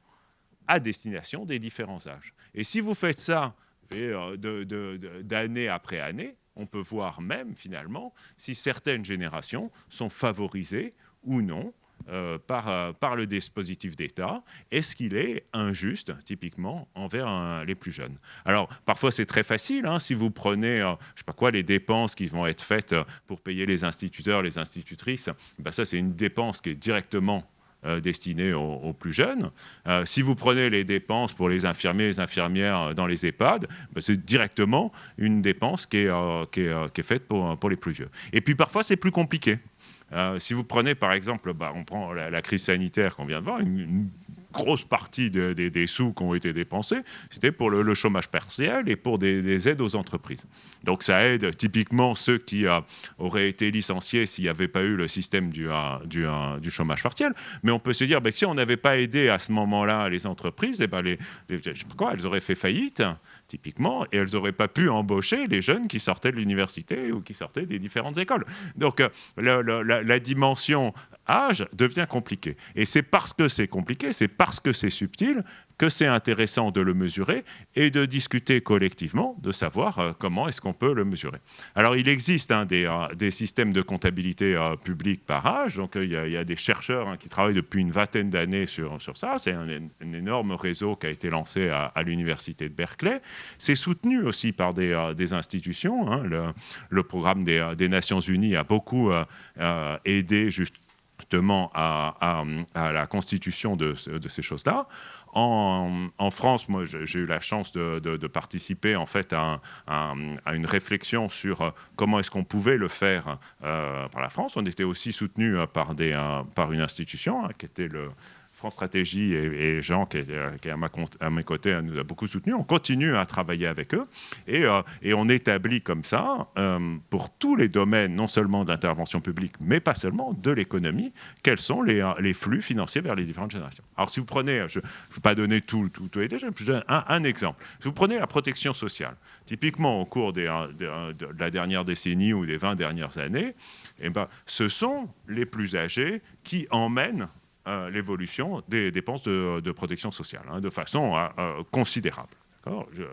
à destination des différents âges. Et si vous faites ça d'année après année, on peut voir même, finalement, si certaines générations sont favorisées ou non par le dispositif d'État. Est-ce qu'il est injuste, typiquement, envers les plus jeunes? Alors, parfois, c'est très facile. Si vous prenez, je ne sais pas quoi, les dépenses qui vont être faites pour payer les instituteurs, les institutrices, ça, c'est une dépense qui est directement destinée aux plus jeunes. Si vous prenez les dépenses pour les infirmiers et les infirmières dans les EHPAD, c'est directement une dépense qui est faite pour les plus vieux. Et puis parfois, c'est plus compliqué. Si vous prenez par exemple, on prend la crise sanitaire qu'on vient de voir, une grosse partie des sous qui ont été dépensés, c'était pour le chômage partiel et pour des aides aux entreprises. Donc ça aide typiquement ceux qui auraient été licenciés s'il n'y avait pas eu le système du chômage partiel. Mais on peut se dire que si on n'avait pas aidé à ce moment-là les entreprises, je sais pas quoi, elles auraient fait faillite, typiquement, et elles n'auraient pas pu embaucher les jeunes qui sortaient de l'université ou qui sortaient des différentes écoles. Donc la dimension âge devient compliquée. Et c'est parce que c'est compliqué, c'est parce que c'est subtil, que c'est intéressant de le mesurer et de discuter collectivement, de savoir comment est-ce qu'on peut le mesurer. Alors, il existe des systèmes de comptabilité publique par âge. Donc, il y a des chercheurs qui travaillent depuis une vingtaine d'années sur ça. C'est un énorme réseau qui a été lancé à l'université de Berkeley. C'est soutenu aussi par des institutions. Le programme des Nations Unies a beaucoup aidé justement à la constitution de ces choses-là. En France, moi, j'ai eu la chance de participer en fait à une réflexion sur comment est-ce qu'on pouvait le faire par la France. On était aussi soutenu par une institution qui était le France Stratégie, et Jean, qui est à mes côtés, nous a beaucoup soutenus. On continue à travailler avec eux et on établit comme ça, pour tous les domaines, non seulement de l'intervention publique, mais pas seulement, de l'économie, quels sont les flux financiers vers les différentes générations. Alors, si vous prenez, je ne vais pas donner tous les détails, je donne un exemple. Si vous prenez la protection sociale, typiquement au cours de la dernière décennie ou des 20 dernières années, ce sont les plus âgés qui emmènent l'évolution des dépenses de protection sociale, de façon considérable.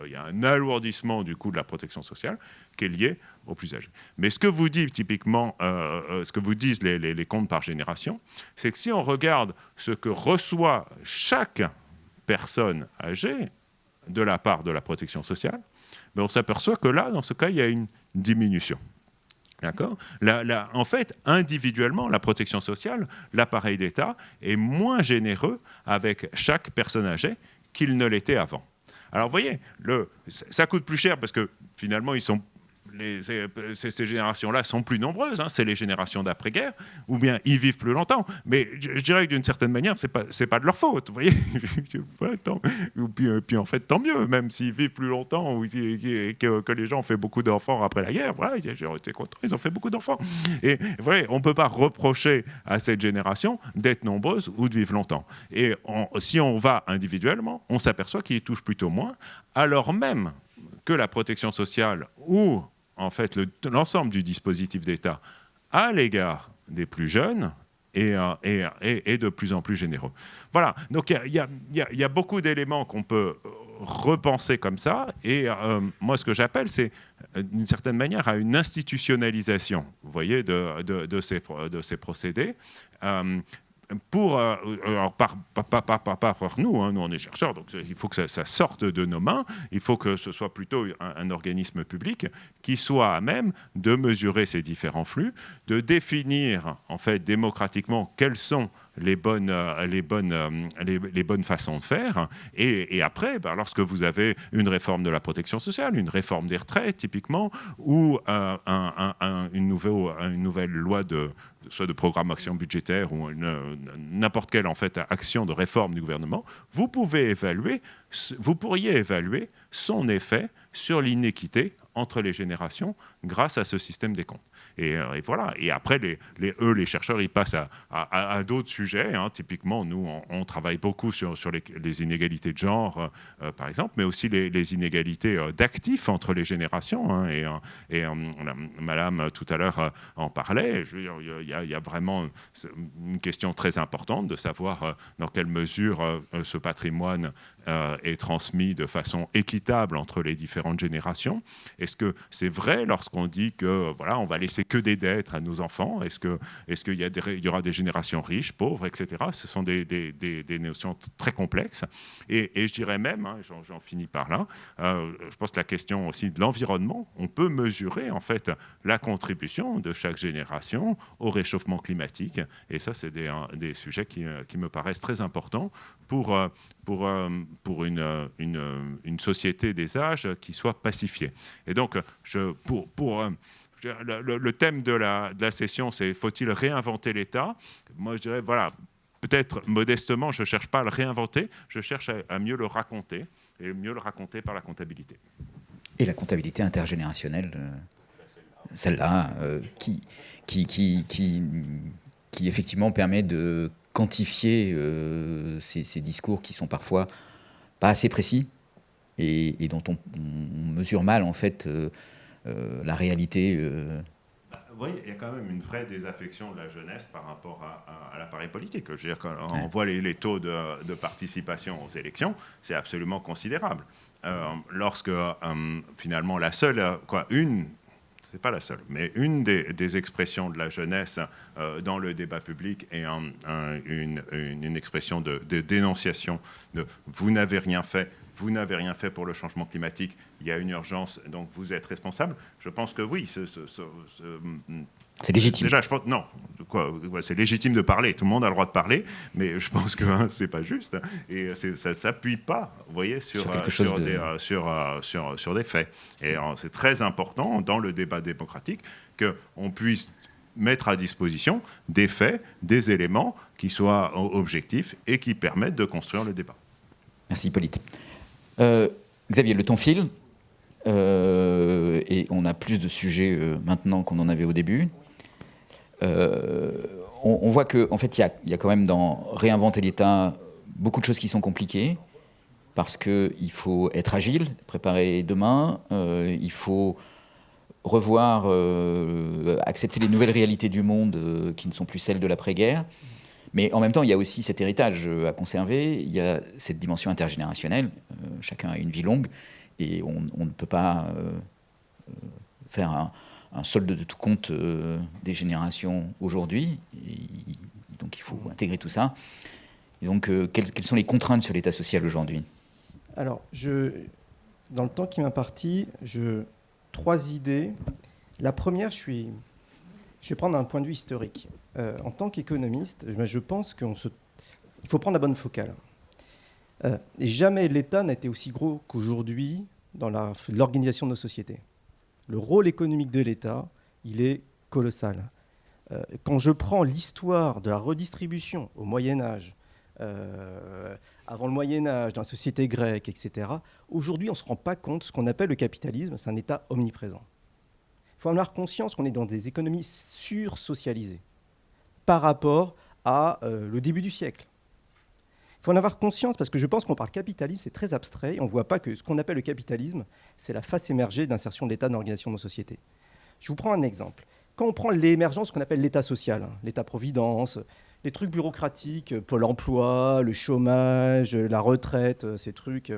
Il y a un alourdissement du coût de la protection sociale qui est lié aux plus âgés. Mais ce que vous dit typiquement, ce que vous disent les comptes par génération, c'est que si on regarde ce que reçoit chaque personne âgée de la part de la protection sociale, on s'aperçoit que là, dans ce cas, il y a une diminution. D'accord ? En fait, individuellement, la protection sociale, l'appareil d'État est moins généreux avec chaque personne âgée qu'il ne l'était avant. Alors, vous voyez, ça coûte plus cher parce que finalement, ces générations-là sont plus nombreuses, hein, c'est les générations d'après-guerre, ou bien ils vivent plus longtemps. Mais je dirais que d'une certaine manière, c'est pas de leur faute, vous voyez. Puis en fait, tant mieux, même s'ils vivent plus longtemps ou que les gens ont fait beaucoup d'enfants après la guerre. Voilà, ils ont été contents, ils ont fait beaucoup d'enfants. Et voilà, on ne peut pas reprocher à cette génération d'être nombreuse ou de vivre longtemps. Et si on va individuellement, on s'aperçoit qu'ils touchent plutôt moins, alors même que la protection sociale ou en fait l'ensemble du dispositif d'État à l'égard des plus jeunes est de plus en plus généreux. Voilà, donc il y a beaucoup d'éléments qu'on peut repenser comme ça, et moi ce que j'appelle, c'est d'une certaine manière à une institutionnalisation, vous voyez, de ces procédés. Alors pas par nous, hein, nous on est chercheurs, donc il faut que ça sorte de nos mains, il faut que ce soit plutôt un organisme public qui soit à même de mesurer ces différents flux, de définir en fait démocratiquement quels sont les bonnes façons de faire. Et après, lorsque vous avez une réforme de la protection sociale, une réforme des retraites typiquement, ou une nouvelle loi soit de programmation budgétaire ou n'importe quelle en fait action de réforme du gouvernement, vous pourriez évaluer son effet sur l'inéquité entre les générations grâce à ce système des comptes. Et voilà. Et après, les chercheurs, ils passent à d'autres sujets. Hein. Typiquement, nous, on travaille beaucoup sur les inégalités de genre, par exemple, mais aussi les inégalités d'actifs entre les générations. Hein. Et Madame, tout à l'heure, en parlait. Il y a vraiment une question très importante de savoir dans quelle mesure ce patrimoine est transmis de façon équitable entre les différentes générations. Est-ce que c'est vrai lorsqu'on dit que voilà, on va laisser que des dettes à nos enfants? Est-ce qu'il y aura des générations riches, pauvres, etc. Ce sont des notions très complexes. Et je dirais même, hein, j'en finis par là, je pense que la question aussi de l'environnement, on peut mesurer en fait la contribution de chaque génération au réchauffement climatique. Et ça, c'est des sujets qui me paraissent très importants pour une société des âges qui soit pacifiée. Et donc, le thème de la session, c'est « Faut-il réinventer l'État ?» Moi, je dirais, voilà, peut-être modestement, je ne cherche pas à le réinventer, je cherche à mieux le raconter, et mieux le raconter par la comptabilité. Et la comptabilité intergénérationnelle, celle-là, qui effectivement permet de quantifier ces discours qui sont parfois pas assez précis et dont on mesure mal, en fait, la réalité. Oui, il y a quand même une vraie désaffection de la jeunesse par rapport à l'appareil politique. Je veux dire, quand on voit les taux de participation aux élections, c'est absolument considérable. Lorsque finalement c'est pas la seule, mais une des expressions de la jeunesse dans le débat public est une expression de dénonciation de « vous n'avez rien fait ». Vous n'avez rien fait pour le changement climatique, il y a une urgence, donc vous êtes responsable. Je pense que oui. C'est légitime. Déjà, je pense, non, c'est légitime de parler, tout le monde a le droit de parler, mais je pense que c'est pas juste. Et ça ne s'appuie pas, vous voyez, sur des faits. Et c'est très important dans le débat démocratique qu'on puisse mettre à disposition des faits, des éléments qui soient objectifs et qui permettent de construire le débat. Merci, Hippolyte. Xavier, le temps file et on a plus de sujets maintenant qu'on en avait au début. On voit qu'en fait, il y a quand même dans réinventer l'État beaucoup de choses qui sont compliquées parce qu'il faut être agile, préparer demain, il faut revoir, accepter les nouvelles réalités du monde qui ne sont plus celles de l'après-guerre. Mais en même temps, il y a aussi cet héritage à conserver, il y a cette dimension intergénérationnelle. Chacun a une vie longue et on ne peut pas faire un solde de tout compte des générations aujourd'hui. Donc il faut intégrer tout ça. Et donc, quelles sont les contraintes sur l'État social aujourd'hui? Alors, dans le temps qui m'a imparti, 3 idées. La première, je vais prendre un point de vue historique. En tant qu'économiste, je pense qu'il faut prendre la bonne focale. Et jamais l'État n'a été aussi gros qu'aujourd'hui dans l'organisation de nos sociétés. Le rôle économique de l'État, il est colossal. Quand je prends l'histoire de la redistribution au Moyen-Âge, avant le Moyen-Âge, dans la société grecque, etc., aujourd'hui, on ne se rend pas compte de ce qu'on appelle le capitalisme, c'est un État omniprésent. Il faut en avoir conscience qu'on est dans des économies sursocialisées par rapport à le début du siècle. Il faut en avoir conscience parce que je pense qu'on parle capitalisme, c'est très abstrait, et on ne voit pas que ce qu'on appelle le capitalisme, c'est la face émergée de l'insertion de l'État dans l'organisation de nos sociétés. Je vous prends un exemple. Quand on prend l'émergence de ce qu'on appelle l'État social, l'État-providence, les trucs bureaucratiques, Pôle emploi, le chômage, la retraite, ces trucs,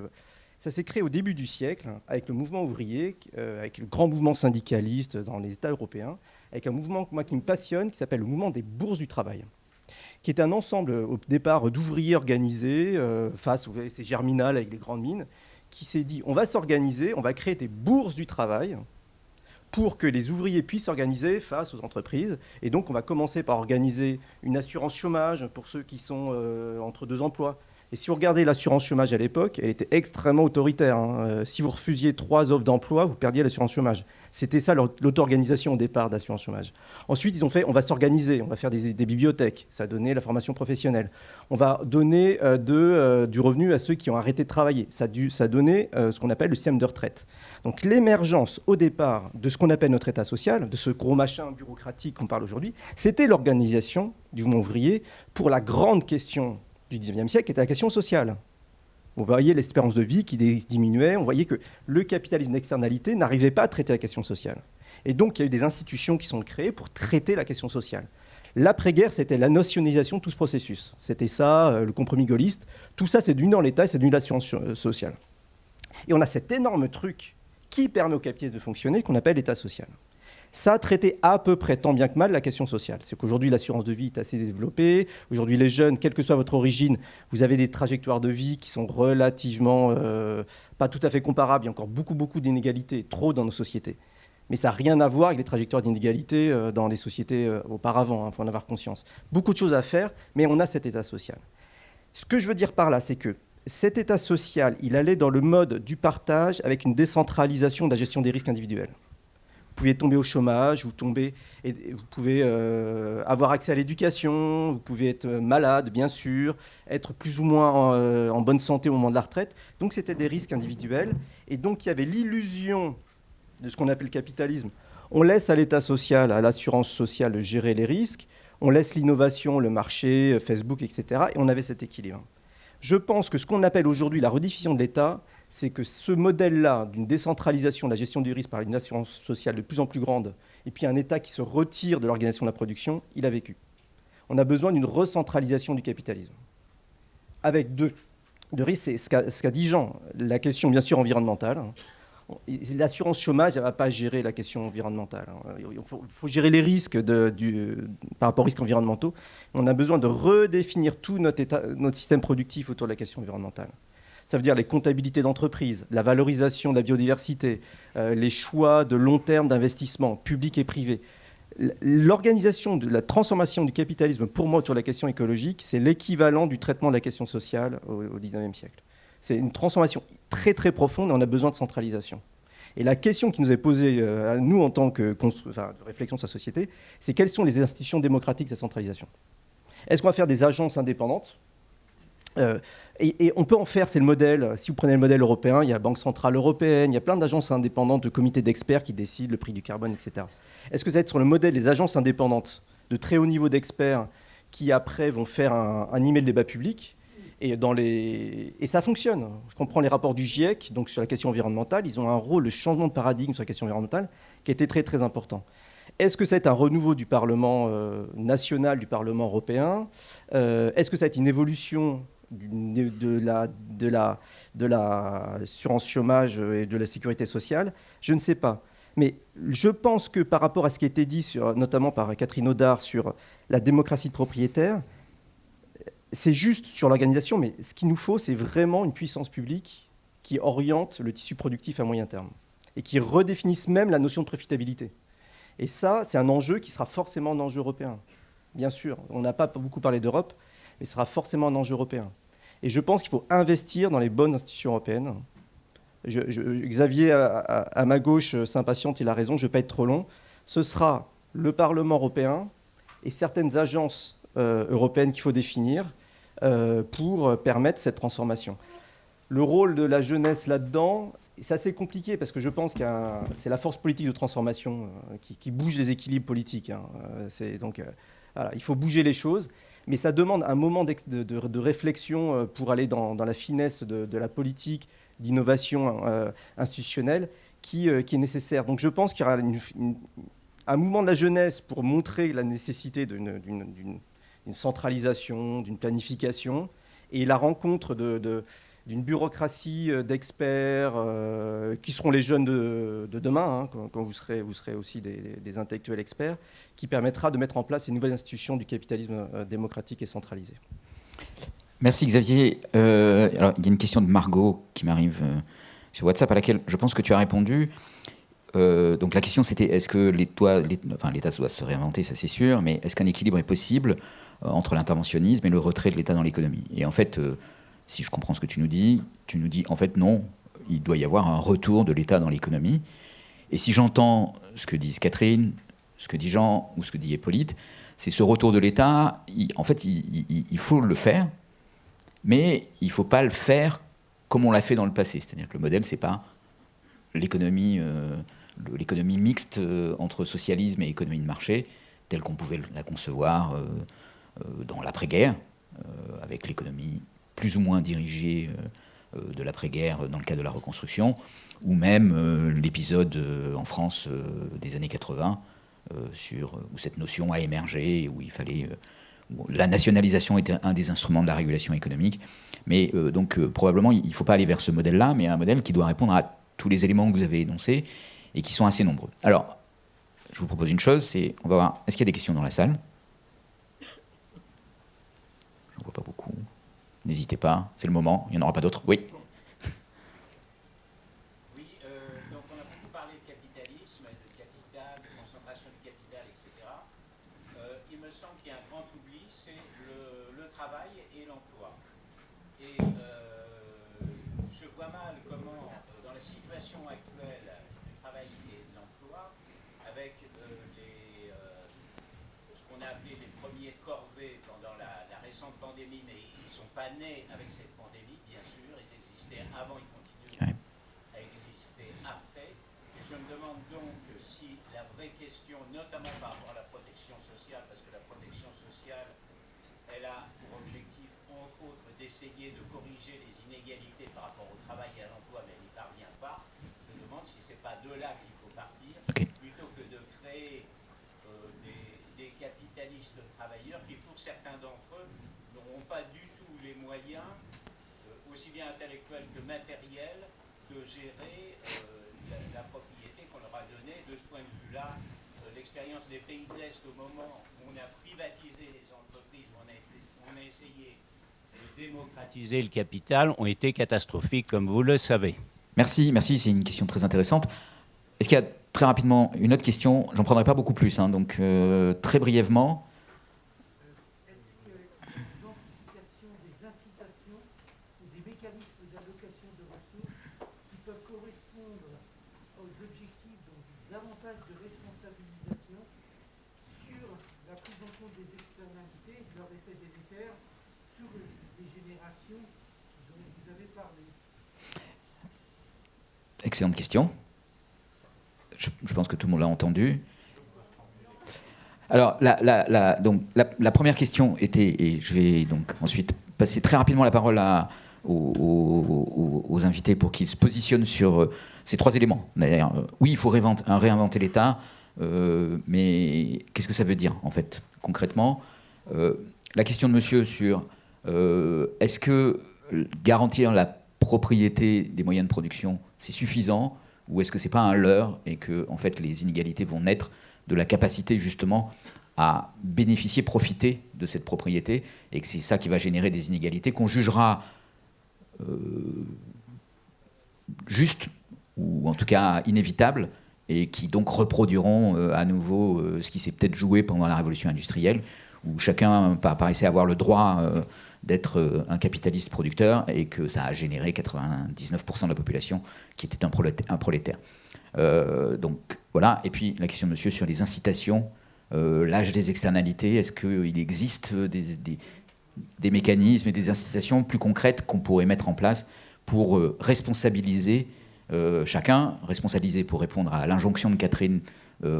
ça s'est créé au début du siècle avec le mouvement ouvrier, avec le grand mouvement syndicaliste dans les États européens, avec un mouvement moi, qui me passionne, qui s'appelle le mouvement des bourses du travail, qui est un ensemble au départ d'ouvriers organisés face, vous voyez, c'est Germinal avec les grandes mines, qui s'est dit on va s'organiser, on va créer des bourses du travail pour que les ouvriers puissent s'organiser face aux entreprises. Et donc, on va commencer par organiser une assurance chômage pour ceux qui sont entre deux emplois. Et si vous regardez l'assurance chômage à l'époque, elle était extrêmement autoritaire. Si vous refusiez 3 offres d'emploi, vous perdiez l'assurance chômage. C'était ça l'auto-organisation au départ d'assurance chômage. Ensuite, ils ont fait, on va s'organiser, on va faire des bibliothèques. Ça a donné la formation professionnelle. On va donner du revenu à ceux qui ont arrêté de travailler. Ça a donné ce qu'on appelle le système de retraite. Donc l'émergence au départ de ce qu'on appelle notre État social, de ce gros machin bureaucratique qu'on parle aujourd'hui, c'était l'organisation du mouvement ouvrier pour la grande question du XIXe siècle, qui était la question sociale. Vous voyez l'espérance de vie qui diminuait, on voyait que le capitalisme d'externalité n'arrivait pas à traiter la question sociale. Et donc il y a eu des institutions qui sont créées pour traiter la question sociale. L'après-guerre, c'était la nationalisation de tout ce processus. C'était ça, le compromis gaulliste. Tout ça, c'est devenu dans l'État et c'est devenu l'assurance sociale. Et on a cet énorme truc qui permet au capitalisme de fonctionner, qu'on appelle l'État social. Ça a traité à peu près tant bien que mal la question sociale. C'est qu'aujourd'hui, l'assurance de vie est assez développée. Aujourd'hui, les jeunes, quelle que soit votre origine, vous avez des trajectoires de vie qui sont relativement pas tout à fait comparables. Il y a encore beaucoup d'inégalités, trop dans nos sociétés. Mais ça n'a rien à voir avec les trajectoires d'inégalité dans les sociétés auparavant. Il faut en avoir conscience. Beaucoup de choses à faire, mais on a cet État social. Ce que je veux dire par là, c'est que cet État social, il allait dans le mode du partage avec une décentralisation de la gestion des risques individuels. Vous pouvez tomber au chômage, vous pouvez avoir accès à l'éducation, vous pouvez être malade, bien sûr, être plus ou moins en bonne santé au moment de la retraite. Donc, c'était des risques individuels. Et donc, il y avait l'illusion de ce qu'on appelle le capitalisme. On laisse à l'État social, à l'assurance sociale, de gérer les risques. On laisse l'innovation, le marché, Facebook, etc. Et on avait cet équilibre. Je pense que ce qu'on appelle aujourd'hui la rediffusion de l'État, c'est que ce modèle-là d'une décentralisation de la gestion du risque par une assurance sociale de plus en plus grande, et puis un État qui se retire de l'organisation de la production, il a vécu. On a besoin d'une recentralisation du capitalisme. Avec deux risques, c'est ce qu'a dit Jean, la question bien sûr environnementale. L'assurance chômage, elle ne va pas gérer la question environnementale. Il faut gérer les risques par rapport aux risques environnementaux. On a besoin de redéfinir tout notre système productif autour de la question environnementale. Ça veut dire les comptabilités d'entreprise, la valorisation de la biodiversité, les choix de long terme d'investissement, public et privé. L'organisation de la transformation du capitalisme, pour moi, autour de la question écologique, c'est l'équivalent du traitement de la question sociale au XIXe siècle. C'est une transformation très très profonde et on a besoin de centralisation. Et la question qui nous est posée à nous en tant que de réflexion de sa société, c'est quelles sont les institutions démocratiques de la centralisation ? Est-ce qu'on va faire des agences indépendantes ? Et on peut en faire, c'est le modèle, si vous prenez le modèle européen, il y a la Banque Centrale Européenne, il y a plein d'agences indépendantes, de comités d'experts qui décident le prix du carbone, etc. Est-ce que ça va être sur le modèle des agences indépendantes, de très haut niveau d'experts, qui après vont faire animer le débat public et ça fonctionne. Je comprends les rapports du GIEC, donc sur la question environnementale, ils ont un rôle de changement de paradigme sur la question environnementale qui a été très très important. Est-ce que ça va être un renouveau du Parlement national, du Parlement européen ? Est-ce que ça va être une évolution de l'assurance chômage et de la sécurité sociale ? Je ne sais pas. Mais je pense que par rapport à ce qui a été dit, notamment par Catherine Audard, sur la démocratie de propriétaire, c'est juste sur l'organisation, mais ce qu'il nous faut, c'est vraiment une puissance publique qui oriente le tissu productif à moyen terme et qui redéfinisse même la notion de profitabilité. Et ça, c'est un enjeu qui sera forcément un enjeu européen. Bien sûr, on n'a pas beaucoup parlé d'Europe, mais ce sera forcément un enjeu européen. Et je pense qu'il faut investir dans les bonnes institutions européennes Xavier, à ma gauche, s'impatiente, il a raison, je ne vais pas être trop long. Ce sera le Parlement européen et certaines agences européennes qu'il faut définir pour permettre cette transformation. Le rôle de la jeunesse là-dedans, c'est assez compliqué parce que je pense que c'est la force politique de transformation qui bouge les équilibres politiques. Voilà, il faut bouger les choses, mais ça demande un moment de réflexion pour aller dans la finesse de la politique, d'innovation institutionnelle qui est nécessaire. Donc je pense qu'il y aura un mouvement de la jeunesse pour montrer la nécessité d'une centralisation, d'une planification, et la rencontre d'une bureaucratie d'experts qui seront les jeunes de demain, hein, quand vous serez aussi des intellectuels experts, qui permettra de mettre en place ces nouvelles institutions du capitalisme démocratique et centralisé. Merci Xavier. Alors, il y a une question de Margot qui m'arrive sur WhatsApp à laquelle je pense que tu as répondu. Donc la question c'était est-ce que l'État doit se réinventer, ça c'est sûr, mais est-ce qu'un équilibre est possible entre l'interventionnisme et le retrait de l'État dans l'économie? Et en fait, si je comprends ce que tu nous dis en fait non, il doit y avoir un retour de l'État dans l'économie. Et si j'entends ce que disent Catherine, ce que dit Jean ou ce que dit Hippolyte, c'est ce retour de l'État, en fait il faut le faire, mais il ne faut pas le faire comme on l'a fait dans le passé. C'est-à-dire que le modèle, c'est pas l'économie mixte entre socialisme et économie de marché, telle qu'on pouvait la concevoir dans l'après-guerre, avec l'économie plus ou moins dirigée de l'après-guerre dans le cadre de la reconstruction, ou même l'épisode en France des années 80, où cette notion a émergé, où il fallait... la nationalisation était un des instruments de la régulation économique. Mais donc probablement, il ne faut pas aller vers ce modèle-là, mais un modèle qui doit répondre à tous les éléments que vous avez énoncés et qui sont assez nombreux. Alors, je vous propose une chose, on va voir, est-ce qu'il y a des questions dans la salle? Je n'en vois pas beaucoup. N'hésitez pas, c'est le moment, il n'y en aura pas d'autres. Oui. Oui, donc on a beaucoup parlé de capitalisme, de capital, de concentration du capital, etc. Il me semble qu'il y a un grand oubli, c'est le travail et l'emploi. Et je vois mal comment, dans la situation actuelle du travail et de l'emploi, avec ce qu'on a appelé les premiers corvées pendant la récente pandémie, mais ils ne sont pas nés avec cette pandémie, bien sûr, ils existaient avant, ils continuent à exister après. Et je me demande donc si la vraie question, notamment par rapport à la protection sociale, parce que la protection sociale, elle a pour objectif, entre autres, d'essayer de corriger les inégalités par rapport au travail et à l'emploi, mais elle n'y parvient pas. Je me demande si ce n'est pas de là qu'il faut partir, plutôt que de créer des capitalistes travailleurs qui, pour certains d'entre eux, n'auront pas du tout les moyens, aussi bien intellectuels que matériels, de gérer la propriété qu'on leur a donnée. De ce point de vue-là, l'expérience des pays de l'Est au moment où on a privatisé les entreprises, où on a essayé de démocratiser le capital, ont été catastrophiques, comme vous le savez. Merci, c'est une question très intéressante. Est-ce qu'il y a très rapidement une autre question? J'en prendrai pas beaucoup plus, hein, donc très brièvement. Est-ce que l'identification des incitations ou des mécanismes d'allocation de ressources qui peuvent correspondre aux objectifs, donc davantage de responsabilisation sur la prise en compte des externalités, de leur effet délétère sur les générations dont vous avez parlé? Excellente question. Je pense que tout le monde l'a entendu. Alors, la première question était, et je vais donc ensuite passer très rapidement la parole aux invités pour qu'ils se positionnent sur ces trois éléments. D'ailleurs, oui, il faut réinventer l'État, mais qu'est-ce que ça veut dire, en fait, concrètement? La question de monsieur sur est-ce que garantir la propriété des moyens de production, c'est suffisant, ou est-ce que ce n'est pas un leurre et que en fait, les inégalités vont naître de la capacité justement à bénéficier, profiter de cette propriété, et que c'est ça qui va générer des inégalités qu'on jugera justes, ou en tout cas inévitables, et qui donc reproduiront à nouveau ce qui s'est peut-être joué pendant la révolution industrielle, où chacun paraissait avoir le droit d'être un capitaliste producteur et que ça a généré 99% de la population qui était un prolétaire. Donc voilà. Et puis la question de monsieur sur les incitations, l'âge des externalités, est-ce qu'il existe des mécanismes et des incitations plus concrètes qu'on pourrait mettre en place pour responsabiliser chacun, responsabiliser pour répondre à l'injonction de Catherine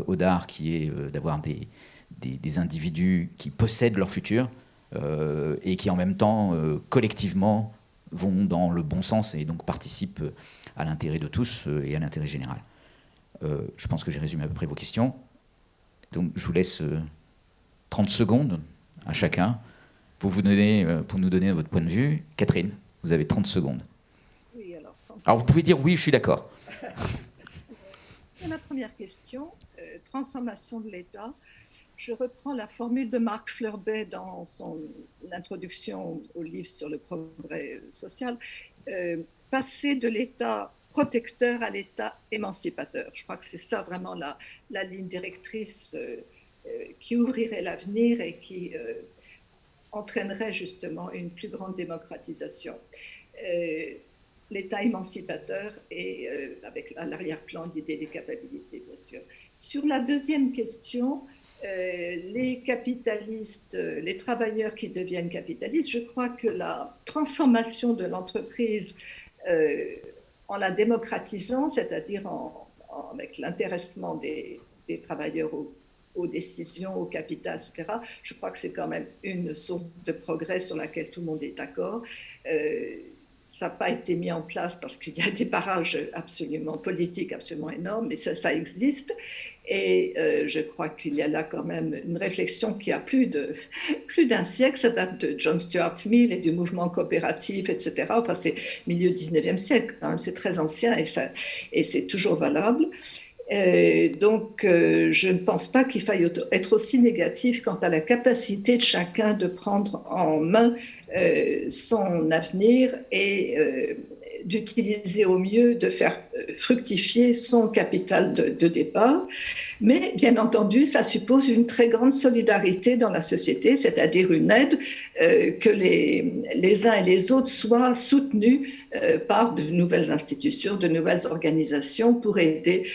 Audard qui est d'avoir des individus qui possèdent leur futur et qui en même temps collectivement vont dans le bon sens et donc participent à l'intérêt de tous et à l'intérêt général. Je pense que j'ai résumé à peu près vos questions. Donc je vous laisse 30 secondes à chacun pour nous donner votre point de vue. Catherine, vous avez 30 secondes. Oui, alors, 30 Alors vous pouvez dire oui, je suis d'accord. Sur la première question, transformation de l'État, je reprends la formule de Marc Fleurbet dans son introduction au livre sur le progrès social, passer de l'État protecteur à l'État émancipateur. Je crois que c'est ça vraiment la ligne directrice qui ouvrirait l'avenir et qui entraînerait justement une plus grande démocratisation. L'État émancipateur et avec à l'arrière-plan l'idée des capacités, bien sûr. Sur la deuxième question, les capitalistes, les travailleurs qui deviennent capitalistes, je crois que la transformation de l'entreprise en la démocratisant, c'est-à-dire avec l'intéressement des travailleurs aux décisions, au capital, etc., je crois que c'est quand même une source de progrès sur laquelle tout le monde est d'accord. Ça n'a pas été mis en place parce qu'il y a des barrages absolument politiques, absolument énormes, mais ça existe. Et je crois qu'il y a là quand même une réflexion qui a plus d'un siècle. Ça date de John Stuart Mill et du mouvement coopératif, etc. Enfin, c'est milieu 19e siècle, quand même, c'est très ancien et c'est toujours valable. Donc, je ne pense pas qu'il faille être aussi négatif quant à la capacité de chacun de prendre en main son avenir et d'utiliser au mieux, de faire fructifier son capital de départ. Mais bien entendu, ça suppose une très grande solidarité dans la société, c'est-à-dire une aide, que les uns et les autres soient soutenus par de nouvelles institutions, de nouvelles organisations pour aider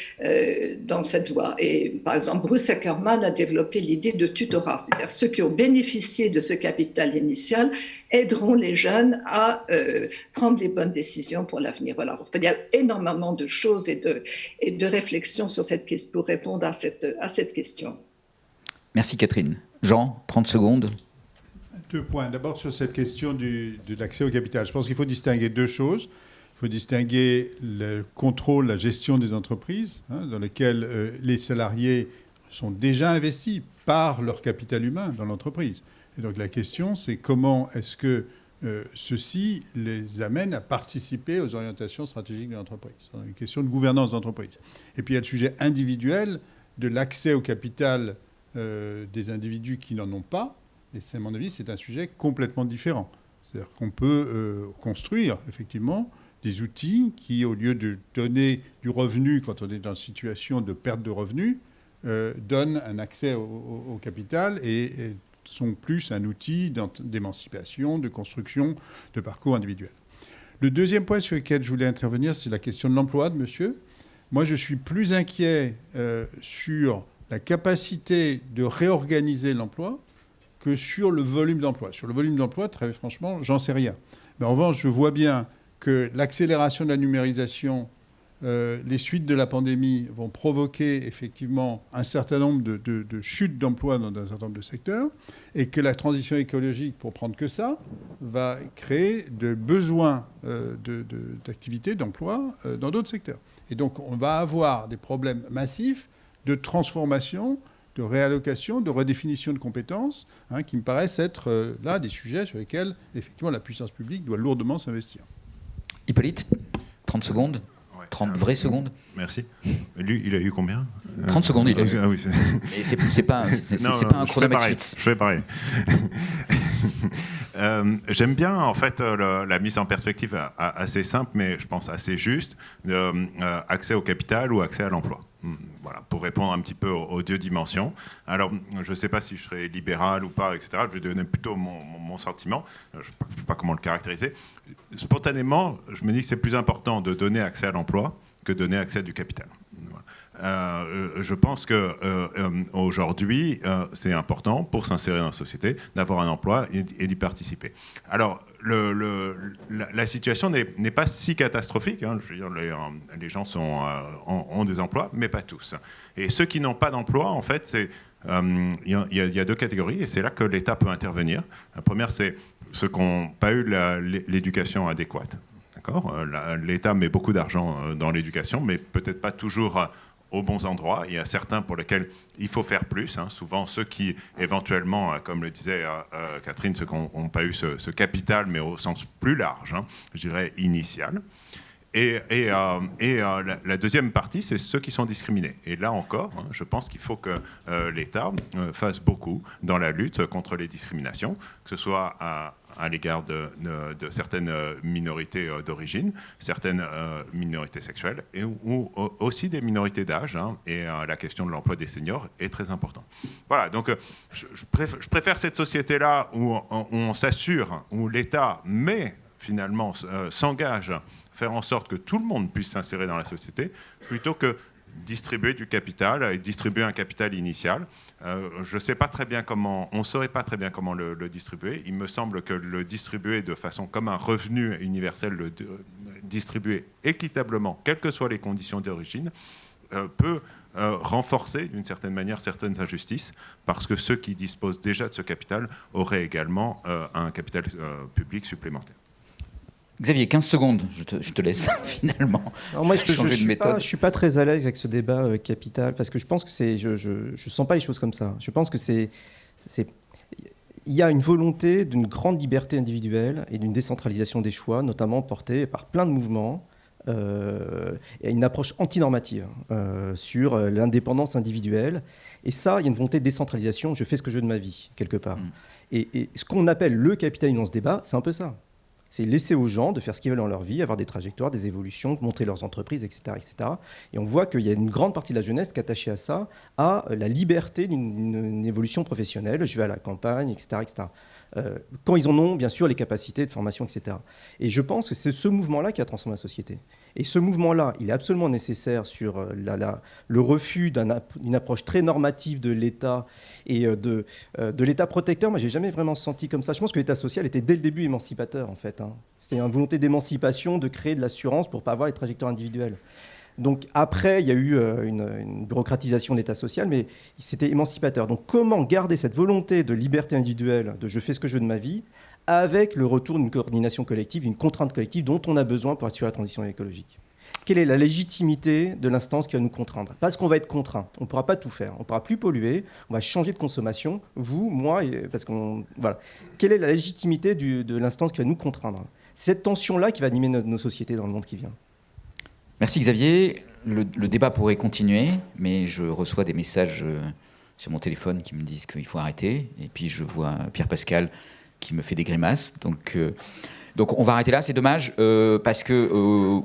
dans cette voie. Et par exemple, Bruce Ackerman a développé l'idée de tutorat, c'est-à-dire ceux qui ont bénéficié de ce capital initial aideront les jeunes à prendre les bonnes décisions pour l'avenir. Voilà. Il y a énormément de choses et de réflexions sur cette question pour répondre à cette question. Merci Catherine. Jean, 30 secondes. 2 points. D'abord sur cette question de l'accès au capital. Je pense qu'il faut distinguer 2 choses. Il faut distinguer le contrôle, la gestion des entreprises, dans lesquelles les salariés sont déjà investis par leur capital humain dans l'entreprise. Et donc la question, c'est comment est-ce que ceci les amène à participer aux orientations stratégiques de l'entreprise. C'est une question de gouvernance d'entreprise. Et puis il y a le sujet individuel de l'accès au capital des individus qui n'en ont pas. Et c'est, à mon avis, c'est un sujet complètement différent. C'est-à-dire qu'on peut construire, effectivement, des outils qui, au lieu de donner du revenu quand on est dans une situation de perte de revenus, donnent un accès au capital et sont plus un outil d'émancipation, de construction de parcours individuels. Le deuxième point sur lequel je voulais intervenir, c'est la question de l'emploi de monsieur. Moi, je suis plus inquiet sur la capacité de réorganiser l'emploi que sur le volume d'emploi. Sur le volume d'emploi, très franchement, j'en sais rien. Mais en revanche, je vois bien que l'accélération de la numérisation, les suites de la pandémie vont provoquer effectivement un certain nombre de chutes d'emplois dans un certain nombre de secteurs et que la transition écologique, pour prendre que ça, va créer de besoins d'activité, d'emploi dans d'autres secteurs. Et donc, on va avoir des problèmes massifs de transformation, de réallocation, de redéfinition de compétences, qui me paraissent être là des sujets sur lesquels, effectivement, la puissance publique doit lourdement s'investir. Hippolyte, 30 secondes. 30 vraies secondes. Merci. Lui, il a eu combien 30 secondes, il a eu. Ah oui, c'est pas un chronomètre suisse. Je fais pareil. J'aime bien en fait la mise en perspective assez simple, mais je pense assez juste, accès au capital ou accès à l'emploi. Voilà, pour répondre un petit peu aux deux dimensions. Alors, je ne sais pas si je serai libéral ou pas, etc. Je vais donner plutôt mon sentiment. Je ne sais pas comment le caractériser. Spontanément, je me dis que c'est plus important de donner accès à l'emploi que de donner accès à du capital. Je pense qu'aujourd'hui, c'est important pour s'insérer dans la société d'avoir un emploi et d'y participer. Alors, la situation n'est pas si catastrophique. Hein. Je veux dire, les gens ont des emplois, mais pas tous. Et ceux qui n'ont pas d'emploi, en fait, il y a deux catégories, et c'est là que l'État peut intervenir. La première, c'est ceux qui n'ont pas eu l'éducation adéquate. L'État met beaucoup d'argent dans l'éducation, mais peut-être pas toujours aux bons endroits. Il y a certains pour lesquels il faut faire plus. Hein. Souvent, ceux qui, éventuellement, comme le disait Catherine, ceux qui n'ont pas eu ce capital, mais au sens plus large, hein, je dirais initial. Et la deuxième partie, c'est ceux qui sont discriminés. Et là encore, hein, je pense qu'il faut que l'État fasse beaucoup dans la lutte contre les discriminations, que ce soit à l'égard de certaines minorités d'origine, certaines minorités sexuelles, ou aussi des minorités d'âge. Hein, et la question de l'emploi des seniors est très importante. Voilà, donc je préfère cette société-là où on s'assure, où l'État finalement s'engage à faire en sorte que tout le monde puisse s'insérer dans la société, plutôt que distribuer du capital et distribuer un capital initial. Je ne sais pas très bien comment, on ne saurait pas très bien comment le distribuer. Il me semble que le distribuer de façon comme un revenu universel, le distribuer équitablement, quelles que soient les conditions d'origine, peut renforcer d'une certaine manière certaines injustices, parce que ceux qui disposent déjà de ce capital auraient également un capital public supplémentaire. Xavier, 15 secondes, je te laisse finalement. Alors moi, je suis pas très à l'aise avec ce débat capital, parce que je pense que je sens pas les choses comme ça. Je pense que il y a une volonté d'une grande liberté individuelle et d'une décentralisation des choix, notamment portée par plein de mouvements, et une approche antinormative sur l'indépendance individuelle. Et ça, il y a une volonté de décentralisation. Je fais ce que je veux de ma vie, quelque part. Et ce qu'on appelle le capitalisme dans ce débat, c'est un peu ça. C'est laisser aux gens de faire ce qu'ils veulent dans leur vie, avoir des trajectoires, des évolutions, montrer leurs entreprises, etc., etc. Et on voit qu'il y a une grande partie de la jeunesse qui est attachée à ça, à la liberté d'une évolution professionnelle. Je vais à la campagne, etc., etc. Quand ils en ont, bien sûr, les capacités de formation, etc. Et je pense que c'est ce mouvement-là qui a transformé la société. Et ce mouvement-là, il est absolument nécessaire sur le refus d'une approche très normative de l'État et de l'État protecteur. Moi, je n'ai jamais vraiment senti comme ça. Je pense que l'État social était dès le début émancipateur, en fait. Hein. C'était une volonté d'émancipation, de créer de l'assurance pour ne pas avoir les trajectoires individuelles. Donc après, il y a eu une bureaucratisation de l'État social, mais c'était émancipateur. Donc comment garder cette volonté de liberté individuelle, de je fais ce que je veux de ma vie, avec le retour d'une coordination collective, d'une contrainte collective dont on a besoin pour assurer la transition écologique? Quelle est la légitimité de l'instance qui va nous contraindre? Parce qu'on va être contraint, on ne pourra pas tout faire, on ne pourra plus polluer, on va changer de consommation, vous, moi, parce qu'on... Voilà. Quelle est la légitimité de l'instance qui va nous contraindre? C'est cette tension-là qui va animer nos sociétés dans le monde qui vient. Merci Xavier. Le débat pourrait continuer, mais je reçois des messages sur mon téléphone qui me disent qu'il faut arrêter. Et puis je vois Pierre Pascal qui me fait des grimaces. Donc on va arrêter là, c'est dommage, parce que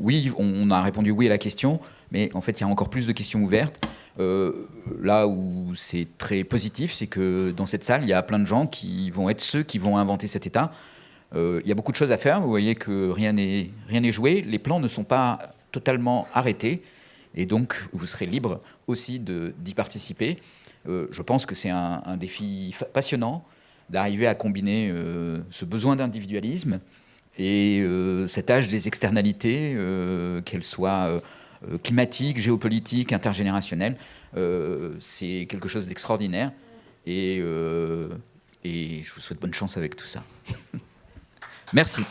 oui, on a répondu oui à la question, mais en fait il y a encore plus de questions ouvertes. Là où c'est très positif, c'est que dans cette salle, il y a plein de gens qui vont être ceux qui vont inventer cet État. Il y a beaucoup de choses à faire, vous voyez que rien n'est joué, les plans ne sont pas totalement arrêté, et donc vous serez libre aussi d'y participer. Je pense que c'est un défi passionnant d'arriver à combiner ce besoin d'individualisme et cet âge des externalités, qu'elles soient climatiques, géopolitiques, intergénérationnelles. C'est quelque chose d'extraordinaire, et je vous souhaite bonne chance avec tout ça. Merci.